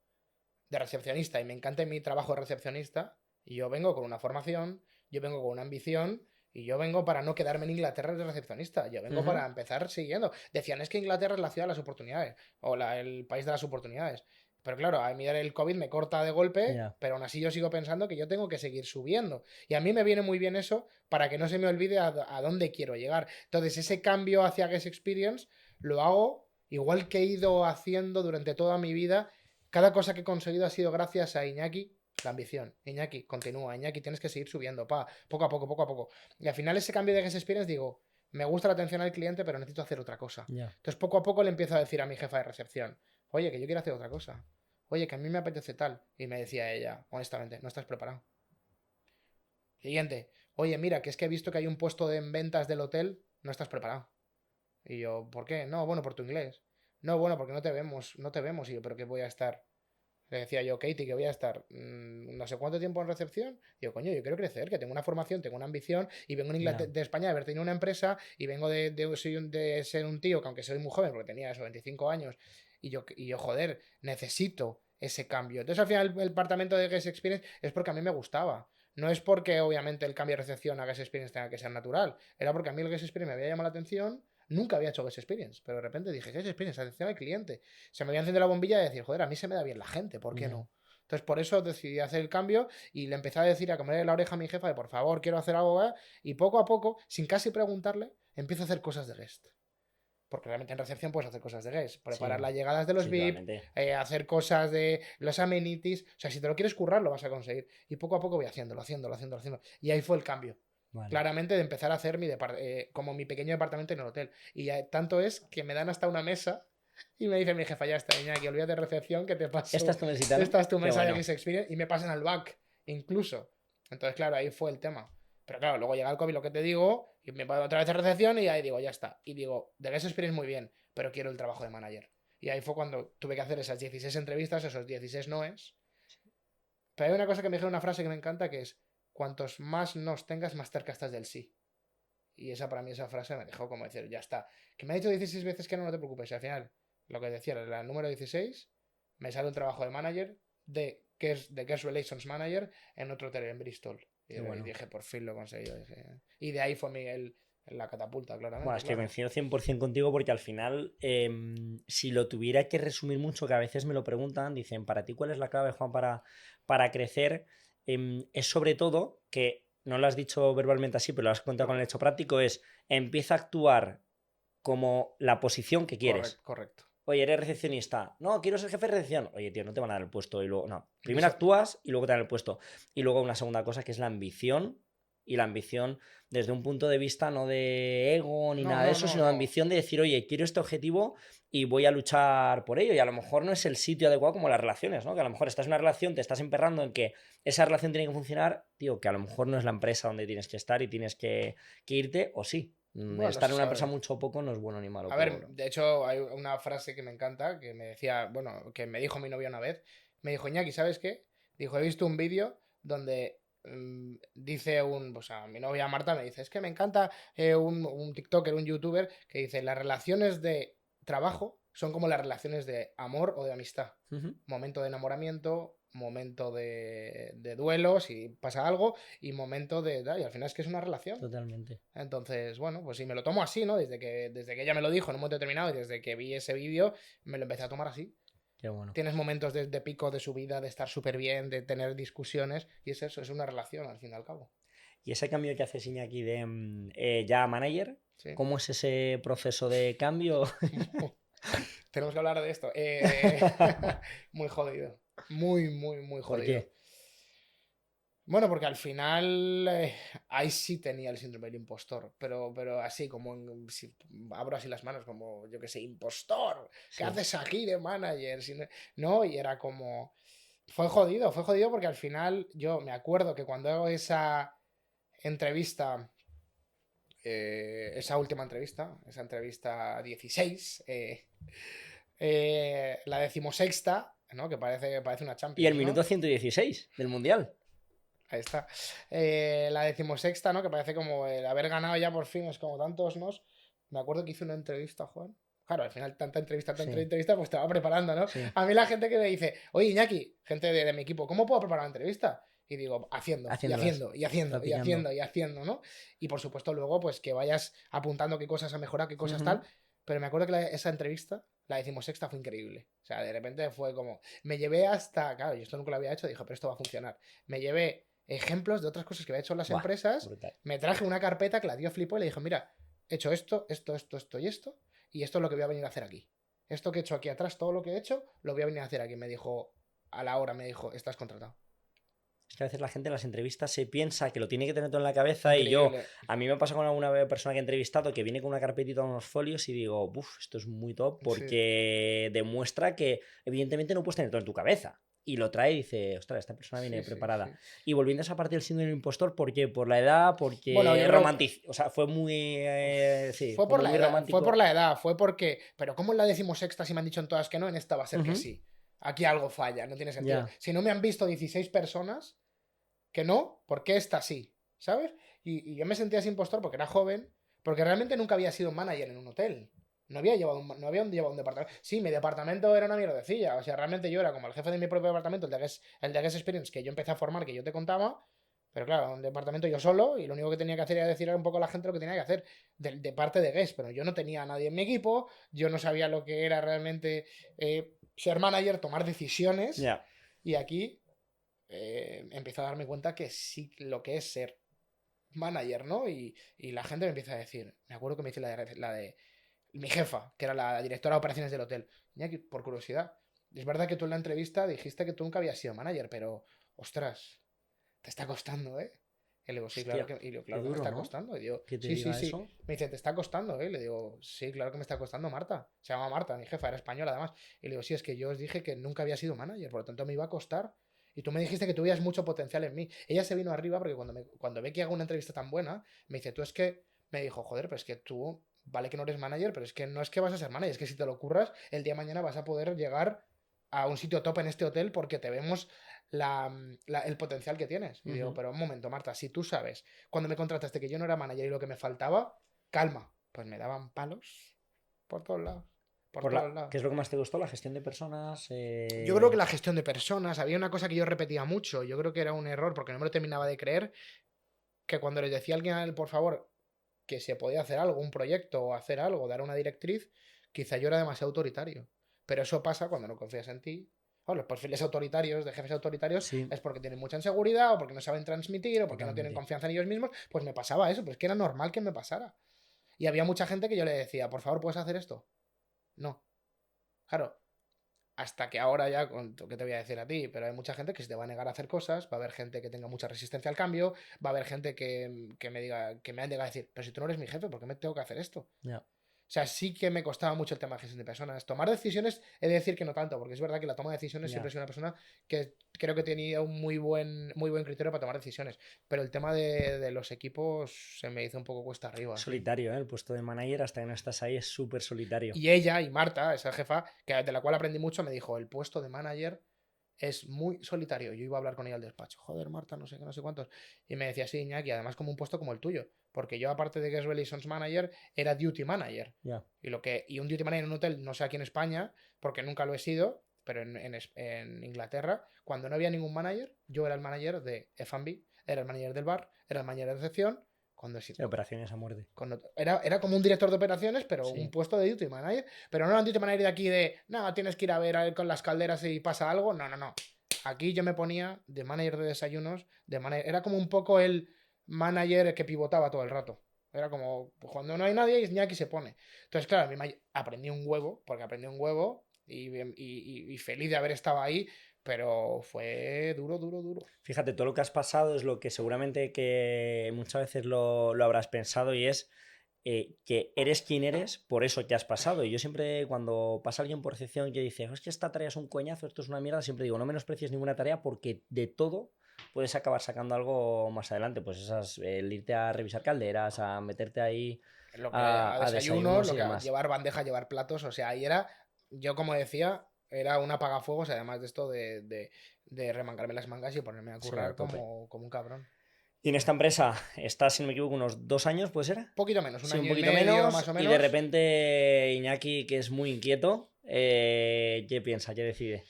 de recepcionista y me encanta mi trabajo de recepcionista, y yo vengo con una formación, yo vengo con una ambición y yo vengo para no quedarme en Inglaterra de recepcionista, yo vengo Ujú. para empezar siguiendo. Decían, es que Inglaterra es la ciudad de las oportunidades o el país de las oportunidades. Pero claro, a mí el COVID me corta de golpe, Ya. pero aún así yo sigo pensando que yo tengo que seguir subiendo. Y a mí me viene muy bien eso para que no se me olvide a dónde quiero llegar. Entonces, ese cambio hacia Guest Experience lo hago igual que he ido haciendo durante toda mi vida. Cada cosa que he conseguido ha sido gracias a Iñaki, la ambición. Iñaki, continúa. Iñaki, tienes que seguir subiendo, poco a poco, poco a poco. Y al final ese cambio de Guest Experience digo, me gusta la atención al cliente, pero necesito hacer otra cosa. Ya. Entonces poco a poco le empiezo a decir a mi jefa de recepción, oye, que yo quiero hacer otra cosa. Oye, que a mí me apetece tal. Y me decía ella, honestamente, no estás preparado. Siguiente, oye, mira, que es que he visto que hay un puesto en ventas del hotel, no estás preparado. Y yo, ¿por qué? No, bueno, por tu inglés. No, bueno, porque no te vemos, no te vemos. Y yo, ¿pero qué voy a estar? Le decía yo, Katie, que voy a estar no sé cuánto tiempo en recepción. Digo, coño, yo quiero crecer, que tengo una formación, tengo una ambición y vengo Ya. De España de haber tenido una empresa y vengo de ser un tío que aunque soy muy joven, porque tenía eso, 25 años, y yo, joder, necesito ese cambio. Entonces al final el departamento de Guest Experience es porque a mí me gustaba. No es porque obviamente el cambio de recepción a Guest Experience tenga que ser natural. Era porque a mí el Guest Experience me había llamado la atención. Nunca había hecho Guest Experience, pero de repente dije, Guest Experience, atención al cliente. Se me había encendido la bombilla de decir, joder, a mí se me da bien la gente, ¿por qué Ya. no? Entonces por eso decidí hacer el cambio y le empecé a decir, a comer la oreja a mi jefa de por favor, quiero hacer algo, y poco a poco, sin casi preguntarle, empiezo a hacer cosas de guest. Porque realmente en recepción puedes hacer cosas de guest, preparar Sí. las llegadas de los Sí, VIP, totalmente. hacer cosas de los amenities. O sea, si te lo quieres currar, lo vas a conseguir. Y poco a poco voy haciéndolo. Y ahí fue el cambio. Vale. Claramente de empezar a hacer como mi pequeño departamento en el hotel. Y tanto es que me dan hasta una mesa y me dice mi jefa, ya está, Iñaki, olvídate de recepción que te Esta paso. es tu mesita, ¿no? Esta es tu Qué mesa de bueno. X Experience y me pasan al back, incluso. Entonces, claro, ahí fue el tema. Pero claro, luego llega el COVID, lo que te digo, y me pago otra vez a recepción y ahí digo, ya está. Y digo, de Guest Experience muy bien, pero quiero el trabajo de manager. Y ahí fue cuando tuve que hacer esas 16 entrevistas, esos 16 noes. Pero hay una cosa que me dijeron, una frase que me encanta, que es, cuantos más nos tengas, más cerca estás del sí. Y esa para mí, esa frase me dejó como decir, ya está. Que me ha dicho 16 veces que no, no te preocupes. Y al final, lo que decía, la número 16, me sale un trabajo de manager, de Guest Relations Manager, en otro hotel en Bristol. Y Qué bueno. dije, por fin lo he conseguido. Y de ahí fue la catapulta, Bueno, claramente, es que claro. coincido 100% contigo porque al final, si lo tuviera que resumir mucho, que a veces me lo preguntan, dicen, para ti, ¿cuál es la clave, Juan, para crecer? Es sobre todo que, no lo has dicho verbalmente así, pero lo has contado con el hecho práctico, es empieza a actuar como la posición que quieres. Correcto, correcto. Oye, eres recepcionista. No, quiero ser jefe de recepción. Oye, tío, no te van a dar el puesto y luego. No. Y Primero actúas y luego te dan el puesto. Y luego una segunda cosa que es la ambición. Y la ambición desde un punto de vista no de ego ni No, nada de no, eso, no, sino de no. ambición de decir, oye, quiero este objetivo y voy a luchar por ello. Y a lo mejor no es el sitio adecuado como las relaciones, ¿no? Que a lo mejor estás en una relación, te estás emperrando en que esa relación tiene que funcionar, tío, que a lo mejor no es la empresa donde tienes que estar y tienes que irte, o sí. Bueno, no Estar se en una empresa sabe. mucho o poco no es bueno ni malo A ver, de hecho, hay una frase que me encanta, que me decía, bueno, que me dijo mi novia una vez. Me dijo, Iñaki, ¿sabes qué? Dijo, he visto un vídeo donde dice o sea, mi novia Marta me dice, es que me encanta un TikToker, un YouTuber, que dice, las relaciones de trabajo son como las relaciones de amor o de amistad. Ujú. Momento de enamoramiento, momento de duelo, si pasa algo, y momento de... Y al final es que es una relación. Totalmente. Entonces, bueno, pues sí, me lo tomo así, ¿no? Desde que ella me lo dijo en un momento determinado y desde que vi ese vídeo, me lo empecé a tomar así. Qué bueno. Tienes momentos de pico de su vida, de estar súper bien, de tener discusiones, y es eso, es una relación al fin y al cabo. Y ese cambio que hace Iñaki de ya a manager, Sí. ¿cómo es ese proceso de cambio? Tenemos que hablar de esto. Muy jodido. Muy, muy, muy ¿Por jodido. qué? Bueno, porque al final ahí sí tenía el síndrome del impostor, pero así como si abro así las manos como yo que sé, impostor, ¿qué Sí. haces aquí de manager? Si no, y era como fue jodido porque al final yo me acuerdo que cuando hago esa entrevista, esa última entrevista, esa entrevista 16, la decimosexta, ¿no? Que parece una Y el Champions, minuto ¿no? 116 del Mundial. Ahí está. La decimosexta, ¿no? Que parece como el haber ganado ya por fin, es como tantos nos. Me acuerdo que hice una entrevista, Juan. Claro, al final tanta Sí, entrevista, pues te va preparando, ¿no? sí. A mí la gente que me dice, oye, Iñaki, gente de mi equipo, ¿cómo puedo preparar una entrevista? Y digo, haciendo, y Haciéndolas, haciendo, y haciendo, y practicando. haciendo, y haciendo, ¿no? Y por supuesto luego, pues que vayas apuntando qué cosas ha mejorado, qué cosas tal. Ujú. Pero me acuerdo que esa entrevista, la decimosexta, fue increíble. O sea, de repente fue como, me llevé hasta, claro, yo esto nunca lo había hecho, dije, pero esto va a funcionar. Me llevé ejemplos de otras cosas que había hecho en las Buah, empresas, brutal. me traje una carpeta que la dio flipó y le dije, mira, he hecho esto y esto es lo que voy a venir a hacer aquí. Esto que he hecho aquí atrás, todo lo que he hecho, lo voy a venir a hacer aquí. Me dijo, a la hora, me dijo, estás contratado. Es que a veces la gente en las entrevistas se piensa que lo tiene que tener todo en la cabeza y yo, Increíble. a mí me pasa con alguna persona que he entrevistado que viene con una carpetita, unos folios y digo, uff, esto es muy top Sí, porque demuestra que evidentemente no puedes tener todo en tu cabeza. Y lo trae y dice, ostras, esta persona viene sí, sí, preparada. sí. Y volviendo a esa parte del síndrome del impostor, ¿por qué? Por la edad, Bueno, porque yo es creo romántico. O sea, fue muy. Sí, fue por como la muy edad, fue por romántico. la edad, fue porque, pero ¿cómo en la decimosexta si me han dicho en todas que no, en esta va a ser que Ujú. sí? Aquí algo falla, no tiene sentido. Ya. Si no me han visto 16 personas, que no, ¿por qué esta sí? ¿Sabes? Y yo me sentía así impostor porque era joven, porque realmente nunca había sido manager en un hotel. No había llevado un departamento. Sí, mi departamento era una mierdecilla. O sea, realmente yo era como el jefe de mi propio departamento, el de Guest Experience, que yo empecé a formar, que yo te contaba. Pero claro, un departamento yo solo, y lo único que tenía que hacer era decir a un poco a la gente lo que tenía que hacer de parte de Guest. Pero yo no tenía a nadie en mi equipo, yo no sabía lo que era realmente ser manager, tomar decisiones. Ya. Y aquí empiezo a darme cuenta que sí lo que es ser manager, ¿no? Y la gente me empieza a decir, me acuerdo que me dice la de mi jefa, que era la directora de operaciones del hotel. Iñaki, por curiosidad, es verdad que tú en la entrevista dijiste que tú nunca habías sido manager, pero, ostras, te está costando, ¿eh? Y le digo, sí, claro Hostia, que, y le digo, qué claro que me duro, está ¿no? costando. Y digo, Que te sí, sí, diga sí. eso. Me dice, te está costando, ¿eh? Le digo, sí, claro que me está costando, Marta. Se llama Marta, mi jefa, era española además. Y le digo, sí, es que yo os dije que nunca había sido manager, por lo tanto me iba a costar. Y tú me dijiste que tuvías mucho potencial en mí. Ella se vino arriba porque cuando ve que hago una entrevista tan buena, me dice, tú es que, me dijo, joder, pero es que tú, vale que no eres manager, pero es que no es que vas a ser manager, es que si te lo curras, el día de mañana vas a poder llegar a un sitio top en este hotel porque te vemos el potencial que tienes. Y digo, Ujú. pero un momento, Marta, si tú sabes, cuando me contrataste que yo no era manager y lo que me faltaba, calma. Pues me daban palos por todos lados. Por todos ¿Qué lados. es lo que más te gustó? ¿La gestión de personas? Yo creo que la gestión de personas, había una cosa que yo repetía mucho, yo creo que era un error porque no me lo terminaba de creer, que cuando les decía a alguien, por favor, que se podía hacer algo, un proyecto o hacer algo, dar una directriz, quizá yo era demasiado autoritario. Pero eso pasa cuando no confías en ti. O los perfiles autoritarios, de jefes autoritarios, Sí, es porque tienen mucha inseguridad, o porque no saben transmitir, o porque no tienen totalmente. confianza en ellos mismos. Pues me pasaba eso, pero es que era normal que me pasara. Y había mucha gente que yo le decía, por favor, ¿puedes hacer esto? No. Claro, hasta que ahora ya, ¿qué te voy a decir a ti? Pero hay mucha gente que se te va a negar a hacer cosas, va a haber gente que tenga mucha resistencia al cambio, va a haber gente que me diga, que me ha llegado a decir, pero si tú no eres mi jefe, ¿por qué me tengo que hacer esto? Ya. O sea, sí que me costaba mucho el tema de gestión de personas. Tomar decisiones, he de decir que no tanto, porque es verdad que la toma de decisiones siempre Ya. soy una persona que creo que tenía un muy buen criterio para tomar decisiones. Pero el tema de los equipos se me hizo un poco cuesta arriba. Solitario, ¿eh? El puesto de manager hasta que no estás ahí es súper solitario. Y ella y Marta, esa jefa, de la cual aprendí mucho, me dijo, el puesto de manager es muy solitario. Yo iba a hablar con ella al despacho. Joder, Marta, no sé qué, no sé cuántos. Y me decía, sí, Iñaki, además como un puesto como el tuyo. Porque yo, aparte de Guest Relations Manager, era Duty Manager. Ya. Y un Duty Manager en un hotel, no sé aquí en España, porque nunca lo he sido, pero en Inglaterra, cuando no había ningún manager, yo era el manager de F&B, era el manager del bar, era el manager de recepción. Cuando, Sí, operaciones a muerte. era como un director de operaciones, pero un Sí. puesto de duty manager. Pero no era un duty manager de aquí de, no, tienes que ir a ver con las calderas si pasa algo. No, no, no. Aquí yo me ponía de manager de desayunos, era como un poco el manager que pivotaba todo el rato. Era como, pues, cuando no hay nadie, Iñaki se pone. Entonces, claro, aprendí un huevo, porque aprendí un huevo y feliz de haber estado ahí, pero fue duro, duro, duro. Fíjate, todo lo que has pasado es lo que seguramente que muchas veces lo habrás pensado y es que eres quien eres por eso que has pasado. Y yo siempre, cuando pasa alguien por recepción que dice, es que esta tarea es un coñazo, esto es una mierda, siempre digo, no menosprecies ninguna tarea porque de todo puedes acabar sacando algo más adelante. Pues esas, el irte a revisar calderas, a meterte ahí Lo que a a desayunos, desayunos lo y que a demás. llevar bandeja, llevar platos, o sea, ahí era, yo como decía, era un apagafuegos, además de esto de remangarme las mangas y ponerme a Sí, a currar tope. como un cabrón. Y en esta empresa estás, si no me equivoco, unos 2 años, ¿puede ser? Poquito menos, un Sí, un año y poquito medio más menos. o Y de menos. repente Iñaki, que es muy inquieto, ¿qué piensa? ¿Qué decide?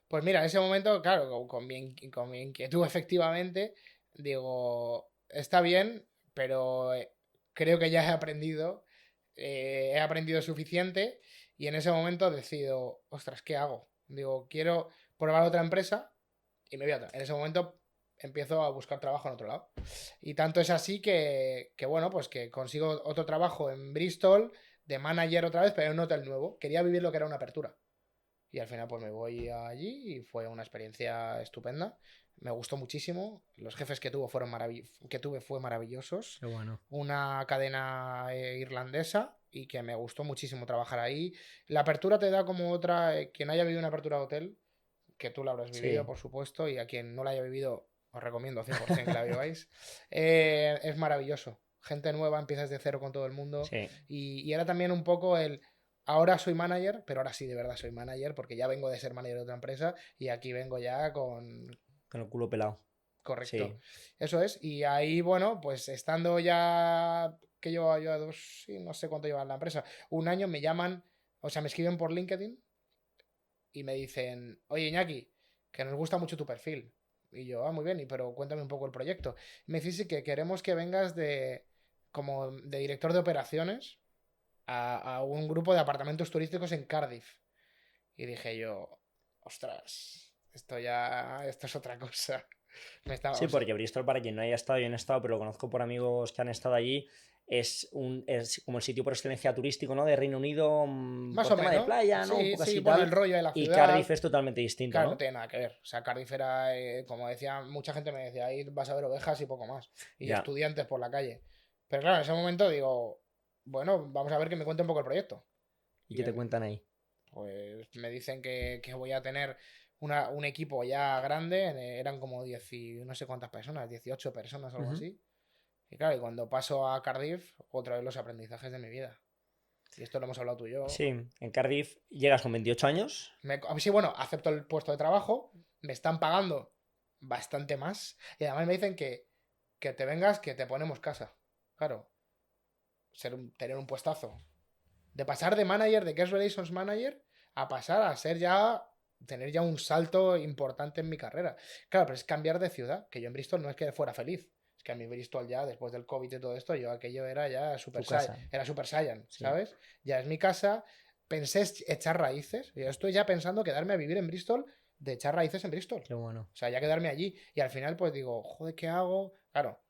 Pues mira, en ese momento, claro, con mi inquietud efectivamente, digo, está bien, pero creo que ya he aprendido suficiente y en ese momento decido, ostras, ¿qué hago? Digo, quiero probar otra empresa y me voy a otra. En ese momento empiezo a buscar trabajo en otro lado. Y tanto es así que bueno, pues que consigo otro trabajo en Bristol de manager otra vez, pero en un hotel nuevo. Quería vivir lo que era una apertura. Y al final pues me voy allí y fue una experiencia estupenda. Me gustó muchísimo. Los jefes que tuve fue maravillosos. Qué bueno. Una cadena irlandesa y que me gustó muchísimo trabajar ahí. La apertura te da como otra, quien haya vivido una apertura de hotel, que tú la habrás vivido, Sí, por supuesto, y a quien no la haya vivido, os recomiendo 100% que la viváis. Es maravilloso. Gente nueva, empiezas de cero con todo el mundo. sí, Y era también un poco el. Ahora soy manager, pero ahora sí de verdad soy manager, porque ya vengo de ser manager de otra empresa y aquí vengo ya con. con el culo pelado. Correcto. Sí, Eso es. Y ahí, bueno, pues estando ya. Que llevo yo a dos. Sí, no sé cuánto lleva en la empresa. Un año me llaman. O sea, me escriben por LinkedIn y me dicen, oye Iñaki, que nos gusta mucho tu perfil. Y yo, muy bien, pero cuéntame un poco el proyecto. Y me dice, sí, que queremos que vengas como de director de operaciones a un grupo de apartamentos turísticos en Cardiff. Y dije yo, ostras, esto es otra cosa. Sí, porque Bristol, para quien no haya estado, yo no he estado, pero lo conozco por amigos que han estado allí, es como el sitio por excelencia turístico, ¿no? De Reino Unido, Más por o tema de menos. playa, ¿no? Un Sí, poco sí, así y bueno, el tal. rollo de la Y Cardiff ciudad. es totalmente distinto, Claro, no ¿no? tiene nada que ver. O sea, Cardiff era, como decía, mucha gente me decía, ahí vas a ver ovejas y poco más. Y Ya. estudiantes por la calle. Pero claro, en ese momento digo, bueno, vamos a ver que me cuente un poco el proyecto. ¿Y Y qué te cuentan ahí? pues me dicen que voy a tener un equipo ya grande. Eran como 10 y no sé cuántas personas, 18 personas o algo Ujú. así. Y claro, y cuando paso a Cardiff, otra vez los aprendizajes de mi vida. Y esto lo hemos hablado tú y yo. Sí, en Cardiff llegas con 28 años. Sí, bueno, acepto el puesto de trabajo, me están pagando bastante más y además me dicen que te vengas, que te ponemos casa. Claro, tener un puestazo. De pasar de manager, de Guest Relations Manager, a pasar a ser ya, tener ya un salto importante en mi carrera. Claro, pero es cambiar de ciudad, que yo en Bristol no es que fuera feliz. Es que a mí Bristol ya, después del COVID y todo esto, yo aquello era ya Tu casa. Era Super Saiyan, Sí, ¿sabes? Ya es mi casa. Pensé echar raíces. Yo estoy ya pensando quedarme a vivir en Bristol, de echar raíces en Bristol. qué bueno. O sea, ya quedarme allí. Y al final, pues digo, joder, ¿qué hago? Claro,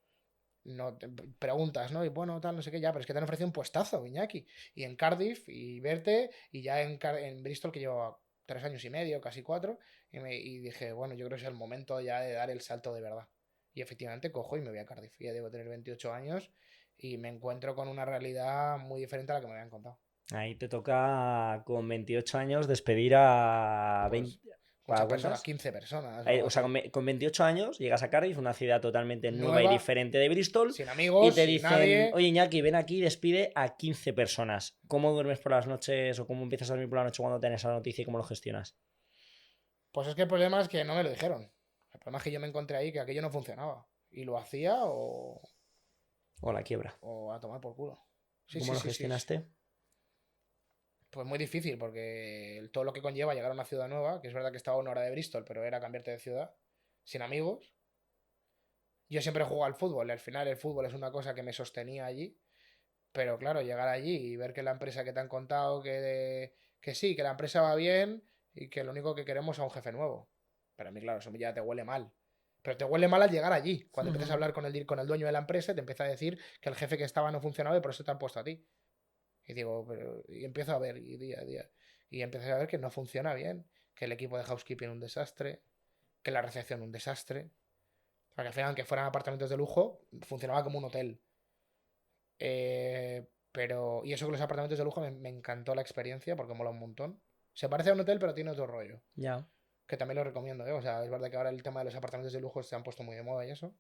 no preguntas, ¿no? Y bueno, tal, no sé qué, ya, pero es que te han ofrecido un puestazo, Iñaki. Y en Cardiff, y verte, y ya en Bristol, que llevo 3 años y medio, casi 4, y dije, bueno, yo creo que es el momento ya de dar el salto de verdad. Y efectivamente cojo y me voy a Cardiff. Ya debo tener 28 años y me encuentro con una realidad muy diferente a la que me habían contado. Ahí te toca con 28 años despedir a Pues 20. muchas ¿Para personas, cuántas? 15 personas o algo O sea, con, así. con 28 años llegas a Cardiff, una ciudad totalmente nueva y Nueva, diferente de Bristol, sin y amigos, te sin dicen, nadie. oye Iñaki, ven aquí y despide a 15 personas. ¿Cómo duermes por las noches o cómo empiezas a dormir por la noche cuando tienes esa noticia y cómo lo gestionas? Pues es que el problema es que no me lo dijeron. El problema es que yo me encontré ahí que aquello no funcionaba. Y lo hacía O la quiebra. o a tomar por culo. Sí, ¿Cómo sí, lo sí, sí. gestionaste? Pues muy difícil porque todo lo que conlleva llegar a una ciudad nueva, que es verdad que estaba a 1 hora de Bristol, pero era cambiarte de ciudad, sin amigos. Yo siempre he jugado al fútbol y al final el fútbol es una cosa que me sostenía allí. Pero claro, llegar allí y ver que la empresa que te han contado que sí, que la empresa va bien y que lo único que queremos es a un jefe nuevo. Pero a mí, claro, eso ya te huele mal. Pero te huele mal al llegar allí. Cuando empiezas a Ujú. hablar con el dueño de la empresa, te empieza a decir que el jefe que estaba no funcionaba y por eso te han puesto a ti. Y digo, y empiezo a ver, y día a día. Y empiezo a ver que no funciona bien, que el equipo de housekeeping un desastre, que la recepción un desastre. Para que al final, aunque fueran apartamentos de lujo, funcionaba como un hotel. Pero, y eso que los apartamentos de lujo me encantó la experiencia porque mola un montón. Se parece a un hotel, pero tiene otro rollo. Ya. Que también lo recomiendo, ¿eh? O sea, es verdad que ahora el tema de los apartamentos de lujo se han puesto muy de moda y eso.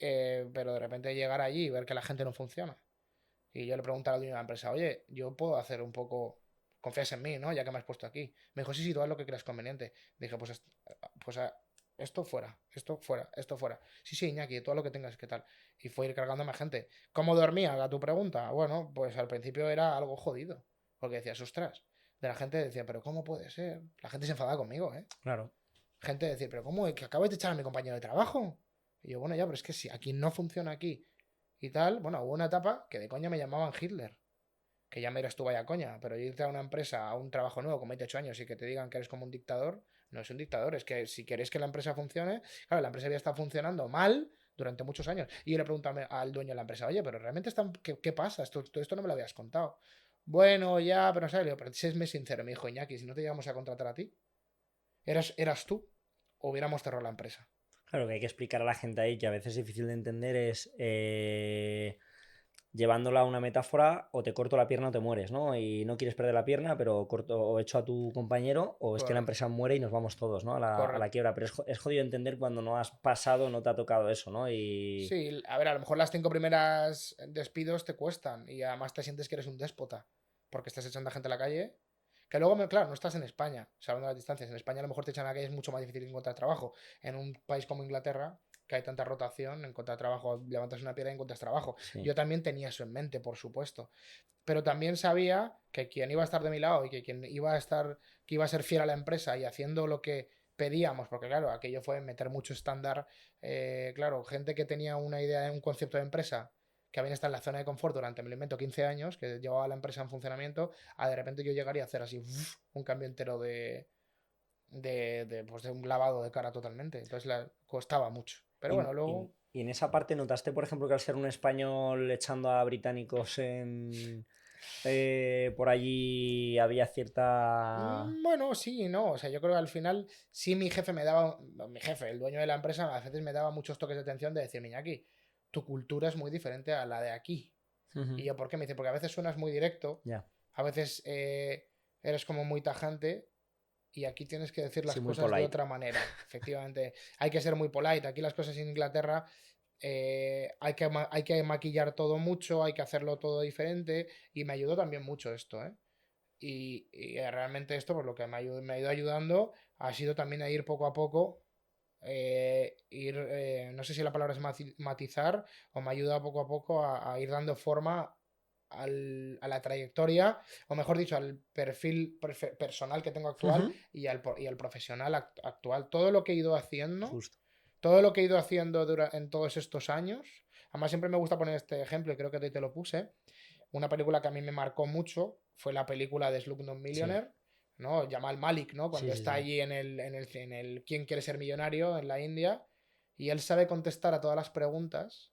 Pero de repente llegar allí y ver que la gente no funciona. Y yo le pregunté al dueño de la empresa, oye, yo puedo hacer un poco. Confías en mí, ¿no? Ya que me has puesto aquí. Me dijo, sí, sí, tú haz lo que creas conveniente. Dije, pues esto fuera, esto fuera, esto fuera. Sí, sí, Iñaki, todo lo que tengas, ¿qué tal? Y fue ir cargándome a gente. ¿Cómo dormía? A tu pregunta. Bueno, pues al principio era algo jodido. Porque decías, ostras. De la gente decía, pero ¿cómo puede ser? La gente se enfadaba conmigo, ¿eh? Claro. Gente decir, pero ¿cómo? ¿Que acabas de echar a mi compañero de trabajo? Y yo, bueno, ya, pero es que si aquí no funciona aquí y tal, bueno, hubo una etapa que de coña me llamaban Hitler. Que ya me dirás tú vaya coña, pero irte a una empresa, a un trabajo nuevo con 28 años y que te digan que eres como un dictador, no es un dictador, es que si queréis que la empresa funcione, claro, la empresa había estado funcionando mal durante muchos años. Y yo le pregunté al dueño de la empresa, oye, pero realmente están, ¿qué pasa? Esto no me lo habías contado. Bueno, ya, pero no sé, le digo, pero séme sincero, me dijo Iñaki, si no te llegamos a contratar a ti, eras tú o hubiéramos cerrado la empresa. Claro que hay que explicar a la gente ahí que a veces es difícil de entender es llevándola a una metáfora, o te corto la pierna o te mueres, ¿no? Y no quieres perder la pierna, pero corto o echo a tu compañero, o es que la Claro, empresa muere y nos vamos todos, ¿no? A la correcto. quiebra. Pero es jodido entender cuando no has pasado, no te ha tocado eso, ¿no? Y. Sí, a ver, a lo mejor las 5 primeras despidos te cuestan y además te sientes que eres un déspota porque estás echando a gente a la calle. Que luego, claro, no estás en España, sabiendo las distancias. En España a lo mejor te echan a la calle, es mucho más difícil encontrar trabajo. En un país como Inglaterra, que hay tanta rotación, encontrar trabajo, levantas una piedra y encuentras trabajo. Sí, Yo también tenía eso en mente, por supuesto. Pero también sabía que quien iba a estar de mi lado y que quien iba a estar, que iba a ser fiel a la empresa y haciendo lo que pedíamos, porque claro, aquello fue meter mucho estándar, claro, gente que tenía una idea, un concepto de empresa, que habían estado en la zona de confort durante, me lo invento, 15 años, que llevaba la empresa en funcionamiento, a de repente yo llegaría a hacer así un cambio entero pues de un lavado de cara totalmente. Entonces costaba mucho. Pero Y, bueno, luego... y en esa parte notaste, por ejemplo, que al ser un español echando a británicos por allí había cierta... Bueno, sí y no. O sea, yo creo que al final sí mi jefe me daba, mi jefe, el dueño de la empresa, a veces me daba muchos toques de atención de decirme, aquí, tu cultura es muy diferente a la de aquí. Y Ujú. yo, ¿por qué? Me dice, porque a veces suenas muy directo, Ya, a veces eres como muy tajante y aquí tienes que decir sí, las muy cosas de polite. otra manera. Efectivamente, hay que ser muy polite. Aquí las cosas en Inglaterra hay que maquillar todo mucho, hay que hacerlo todo diferente y me ayudó también mucho esto, ¿eh? Y realmente esto, por lo que me ha ido ayudando, ha sido también a ir poco a poco, no sé si la palabra es matizar, o me ayuda poco a poco a ir dando forma a la trayectoria, o mejor dicho, al perfil personal que tengo actual Ujú. y al profesional actual. Todo lo que he ido haciendo, Justo. todo lo que he ido haciendo en todos estos años, además siempre me gusta poner este ejemplo y creo que te lo puse. Una película que a mí me marcó mucho fue la película de Slumdog Sí, Millionaire, ¿no? Jamal Malik, ¿no? sí, Cuando sí, está sí. allí en el ¿Quién quiere ser millonario? En la India. Y él sabe contestar a todas las preguntas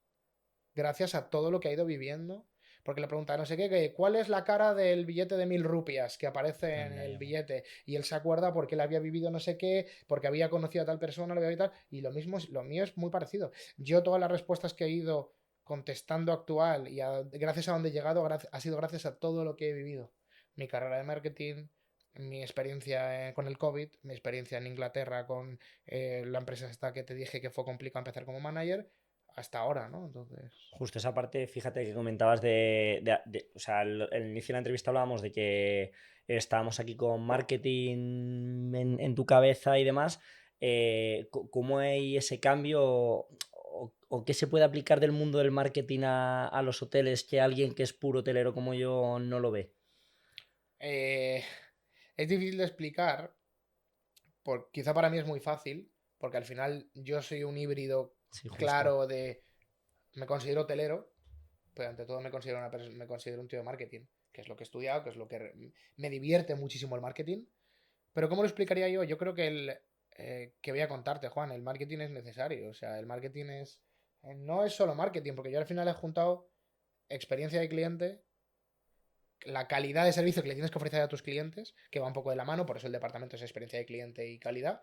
gracias a todo lo que ha ido viviendo. Porque le pregunta, no sé qué, ¿cuál es la cara del billete de 1000 rupias que aparece en Anda el ya. billete? Y él se acuerda porque él había vivido no sé qué, porque había conocido a tal persona, lo había tal. Y lo mismo, lo mío es muy parecido. Yo todas las respuestas que he ido contestando actual y gracias a donde he llegado ha sido gracias a todo lo que he vivido. Mi carrera de marketing, mi experiencia con el COVID, mi experiencia en Inglaterra con la empresa esta que te dije que fue complicado empezar como manager, hasta ahora, ¿no? Entonces... Justo esa parte, fíjate que comentabas o sea, el inicio de la entrevista hablábamos de que estábamos aquí con marketing en tu cabeza y demás. ¿Cómo hay ese cambio o qué se puede aplicar del mundo del marketing a los hoteles que alguien que es puro hotelero como yo no lo ve? Eh, es difícil de explicar, quizá para mí es muy fácil, porque al final yo soy un híbrido Sí, justo. claro de... Me considero hotelero, pero ante todo me considero un tío de marketing, que es lo que he estudiado, que es lo que me divierte muchísimo el marketing. Pero ¿cómo lo explicaría yo? Yo creo que que voy a contarte, Juan, el marketing es necesario. O sea, el marketing no es solo marketing, porque yo al final he juntado experiencia de cliente, la calidad de servicio que le tienes que ofrecer a tus clientes, que va un poco de la mano, por eso el departamento es experiencia de cliente y calidad.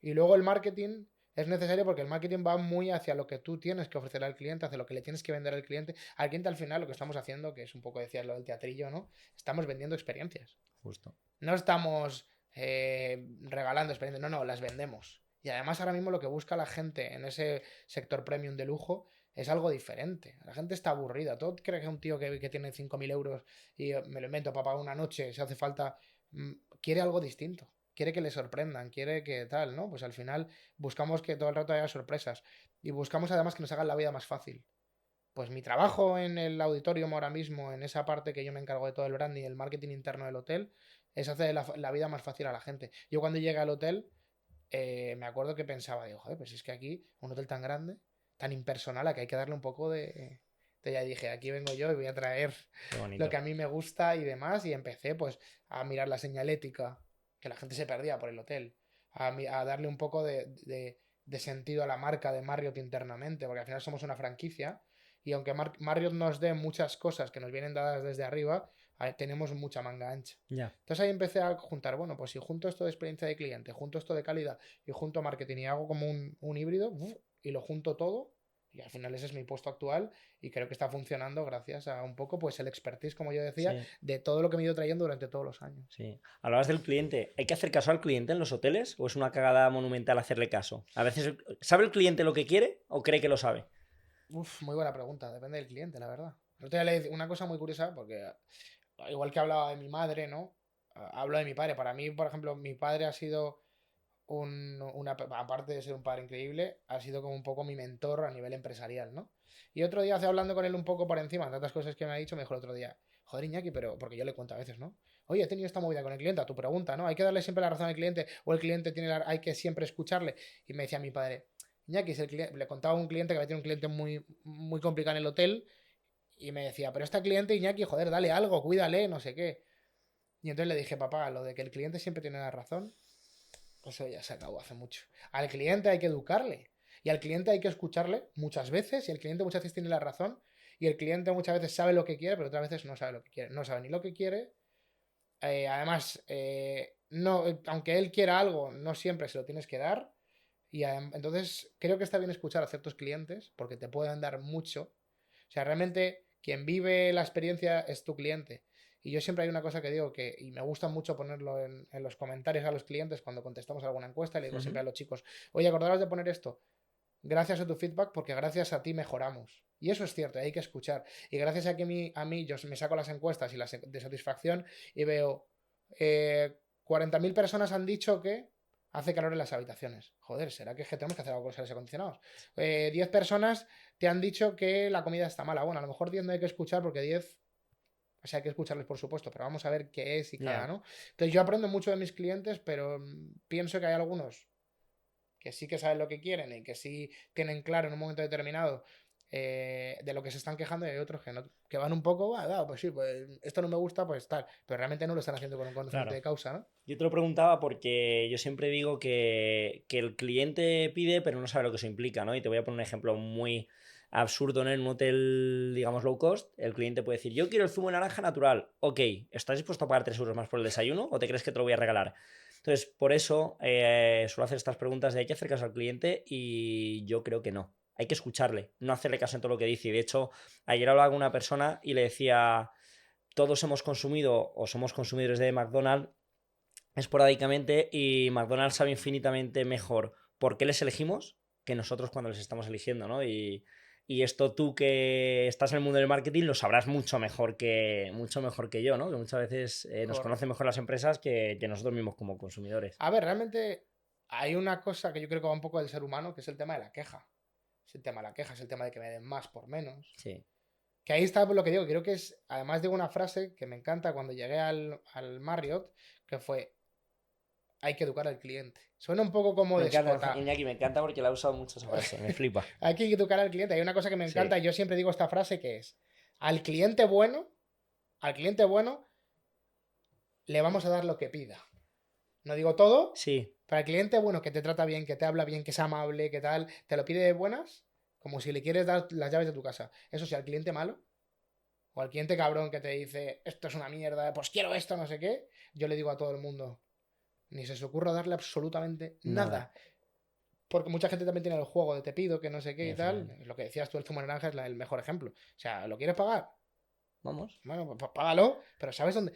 Y luego el marketing es necesario porque el marketing va muy hacia lo que tú tienes que ofrecer al cliente, hacia lo que le tienes que vender al cliente. Al cliente al final lo que estamos haciendo, que es un poco decías lo del teatrillo, ¿no? Estamos vendiendo experiencias. Justo. No estamos regalando experiencias, no, no, las vendemos. Y además ahora mismo lo que busca la gente en ese sector premium de lujo es algo diferente. La gente está aburrida. Todo cree que un tío que tiene 5.000 euros y me lo invento para pagar una noche, si hace falta, quiere algo distinto. Quiere que le sorprendan, quiere que tal, ¿no? Pues al final buscamos que todo el rato haya sorpresas. Y buscamos además que nos hagan la vida más fácil. Pues mi trabajo en el auditorium ahora mismo, en esa parte que yo me encargo de todo el branding y el marketing interno del hotel, es hacer la vida más fácil a la gente. Yo cuando llegué al hotel, me acuerdo que pensaba, digo, joder, pues es que aquí, un hotel tan grande, tan impersonal, a que hay que darle un poco de... Ya dije, aquí vengo yo y voy a traer Qué lo que bonito. a mí me gusta y demás. Y empecé pues a mirar la señalética, que la gente se perdía por el hotel, a darle un poco de sentido a la marca de Marriott internamente, porque al final somos una franquicia y aunque Marriott nos dé muchas cosas que nos vienen dadas desde arriba, tenemos mucha manga ancha. Ya. Entonces ahí empecé a juntar, bueno, pues si junto esto de experiencia de cliente, junto esto de calidad y junto marketing y hago como un híbrido y lo junto todo, y al final ese es mi puesto actual y creo que está funcionando gracias a un poco pues el expertise, como yo decía, Sí. de todo lo que me he ido trayendo durante todos los años. Sí. Hablabas del cliente. ¿Hay que hacer caso al cliente en los hoteles o es una cagada monumental hacerle caso? A veces, ¿sabe el cliente lo que quiere o cree que lo sabe? Uf, muy buena pregunta, depende del cliente, la verdad. No te le una cosa muy curiosa, porque igual que hablaba de mi madre, ¿no? Hablo de mi padre. Para mí, por ejemplo, mi padre ha sido aparte de ser un padre increíble, ha sido como un poco mi mentor a nivel empresarial, ¿no? Y otro día, hace hablando con él un poco por encima, de tantas cosas que me ha dicho, me dijo el otro día, joder, Iñaki, pero porque yo le cuento a veces, ¿no? Oye, he tenido esta movida con el cliente, a tu pregunta, ¿no? Hay que darle siempre la razón al cliente o el cliente hay que siempre escucharle. Y me decía mi padre, Iñaki, es el le contaba a un cliente que había tenido un cliente muy, muy complicado en el hotel y me decía, pero este cliente, Iñaki, joder, dale algo, cuídale, no sé qué. Y entonces le dije, papá, lo de que el cliente siempre tiene la razón, Eso ya se acabó hace mucho. Al cliente hay que educarle. Y al cliente hay que escucharle muchas veces. Y el cliente muchas veces tiene la razón. Y el cliente muchas veces sabe lo que quiere, pero otras veces no sabe lo que quiere. No sabe ni lo que quiere. Además, no, aunque él quiera algo, no siempre se lo tienes que dar. Y entonces creo que está bien escuchar a ciertos clientes porque te pueden dar mucho. O sea, realmente quien vive la experiencia es tu cliente. Y yo siempre hay una cosa que digo que, y me gusta mucho ponerlo en los comentarios a los clientes cuando contestamos alguna encuesta, le digo siempre a los chicos, oye, acordaros de poner esto. Gracias a tu feedback, porque gracias a ti mejoramos. Y eso es cierto, hay que escuchar. Y gracias a que a mí yo me saco las encuestas y las de satisfacción y veo 40.000 personas han dicho que hace calor en las habitaciones. Joder, ¿será que tenemos que hacer algo con los aires acondicionados? 10 personas te han dicho que la comida está mala. Bueno, a lo mejor 10 no hay que escuchar porque 10, o sea, hay que escucharles por supuesto, pero vamos a ver qué es y cada, Ya. ¿no? Entonces yo aprendo mucho de mis clientes, pero pienso que hay algunos que sí que saben lo que quieren y que sí tienen claro en un momento determinado de lo que se están quejando, y hay otros que no, que van un poco, pues sí, pues esto no me gusta, pues tal, pero realmente no lo están haciendo con un conocimiento Claro. de causa, ¿no? Yo te lo preguntaba porque yo siempre digo que el cliente pide, pero no sabe lo que eso implica, ¿no? Y te voy a poner un ejemplo muy absurdo, ¿no? En un hotel, digamos, low cost, el cliente puede decir, yo quiero el zumo de naranja natural. Ok, ¿estás dispuesto a pagar 3 euros más por el desayuno o te crees que te lo voy a regalar? Entonces, por eso suelo hacer estas preguntas de hay que hacer caso al cliente y yo creo que no. Hay que escucharle, no hacerle caso en todo lo que dice. Y de hecho, ayer hablaba con una persona y le decía, todos hemos consumido o somos consumidores de McDonald's esporádicamente y McDonald's sabe infinitamente mejor por qué les elegimos que nosotros cuando les estamos eligiendo, ¿no? Y esto tú que estás en el mundo del marketing lo sabrás mucho mejor que yo, ¿no? Que muchas veces nos conocen Correcto. mejor las empresas que nosotros mismos como consumidores. A ver, realmente hay una cosa que yo creo que va un poco del ser humano, que es el tema de la queja. Es el tema de la queja, es el tema de que me den más por menos. Sí. Que ahí está lo que digo, creo que es, además de una frase que me encanta cuando llegué al Marriott, que fue, hay que educar al cliente. Suena un poco como Me encanta, déspota. Iñaki, me encanta porque la he usado mucho esa frase, me flipa. Hay que educar al cliente. Hay una cosa que me Sí, encanta y yo siempre digo esta frase que es, al cliente bueno, al cliente bueno le vamos a dar lo que pida. No digo todo, sí, pero al cliente bueno que te trata bien, que te habla bien, que es amable, que tal, te lo pide de buenas, como si le quieres dar las llaves de tu casa. Eso sí, al cliente malo, o al cliente cabrón que te dice, esto es una mierda, pues quiero esto, no sé qué, yo le digo a todo el mundo, ni se os ocurra darle absolutamente nada. nada. Porque mucha gente también tiene el juego de te pido, que no sé qué y tal. Efectivamente. Lo que decías tú, el zumo de naranja es el mejor ejemplo. O sea, ¿lo quieres pagar? Vamos. Bueno, pues págalo, pero ¿sabes dónde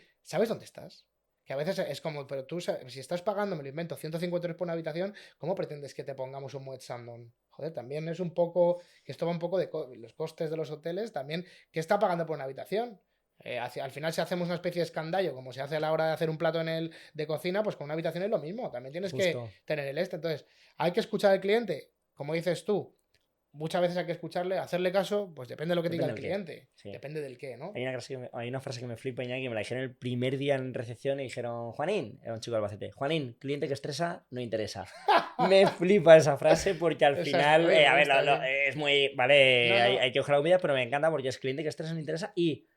estás? Que a veces es como, pero tú, si estás pagando, me lo invento, 150 euros por una habitación, ¿cómo pretendes que te pongamos un Moet Sandon? Joder, también es un poco, que esto va un poco de los costes de los hoteles, también, ¿qué está pagando por una habitación? Al final, si hacemos una especie de escandallo, como se hace a la hora de hacer un plato de cocina, pues con una habitación es lo mismo. También tienes que Justo. tener el este. Entonces, hay que escuchar al cliente, como dices tú, muchas veces hay que escucharle, hacerle caso, pues depende de lo que diga Depende el del qué. cliente. Sí. Depende del qué, ¿no? Hay una frase que me flipa, Iñaki, que me la dijeron el primer día en recepción y dijeron, Juanín, era un chico de Albacete, Juanín, cliente que estresa, no interesa. Me flipa esa frase porque al Esa es, final, oye, me a ver, gusta, sí. es muy, vale, No, no. hay que coger la humildad, pero me encanta porque es cliente que estresa, no interesa y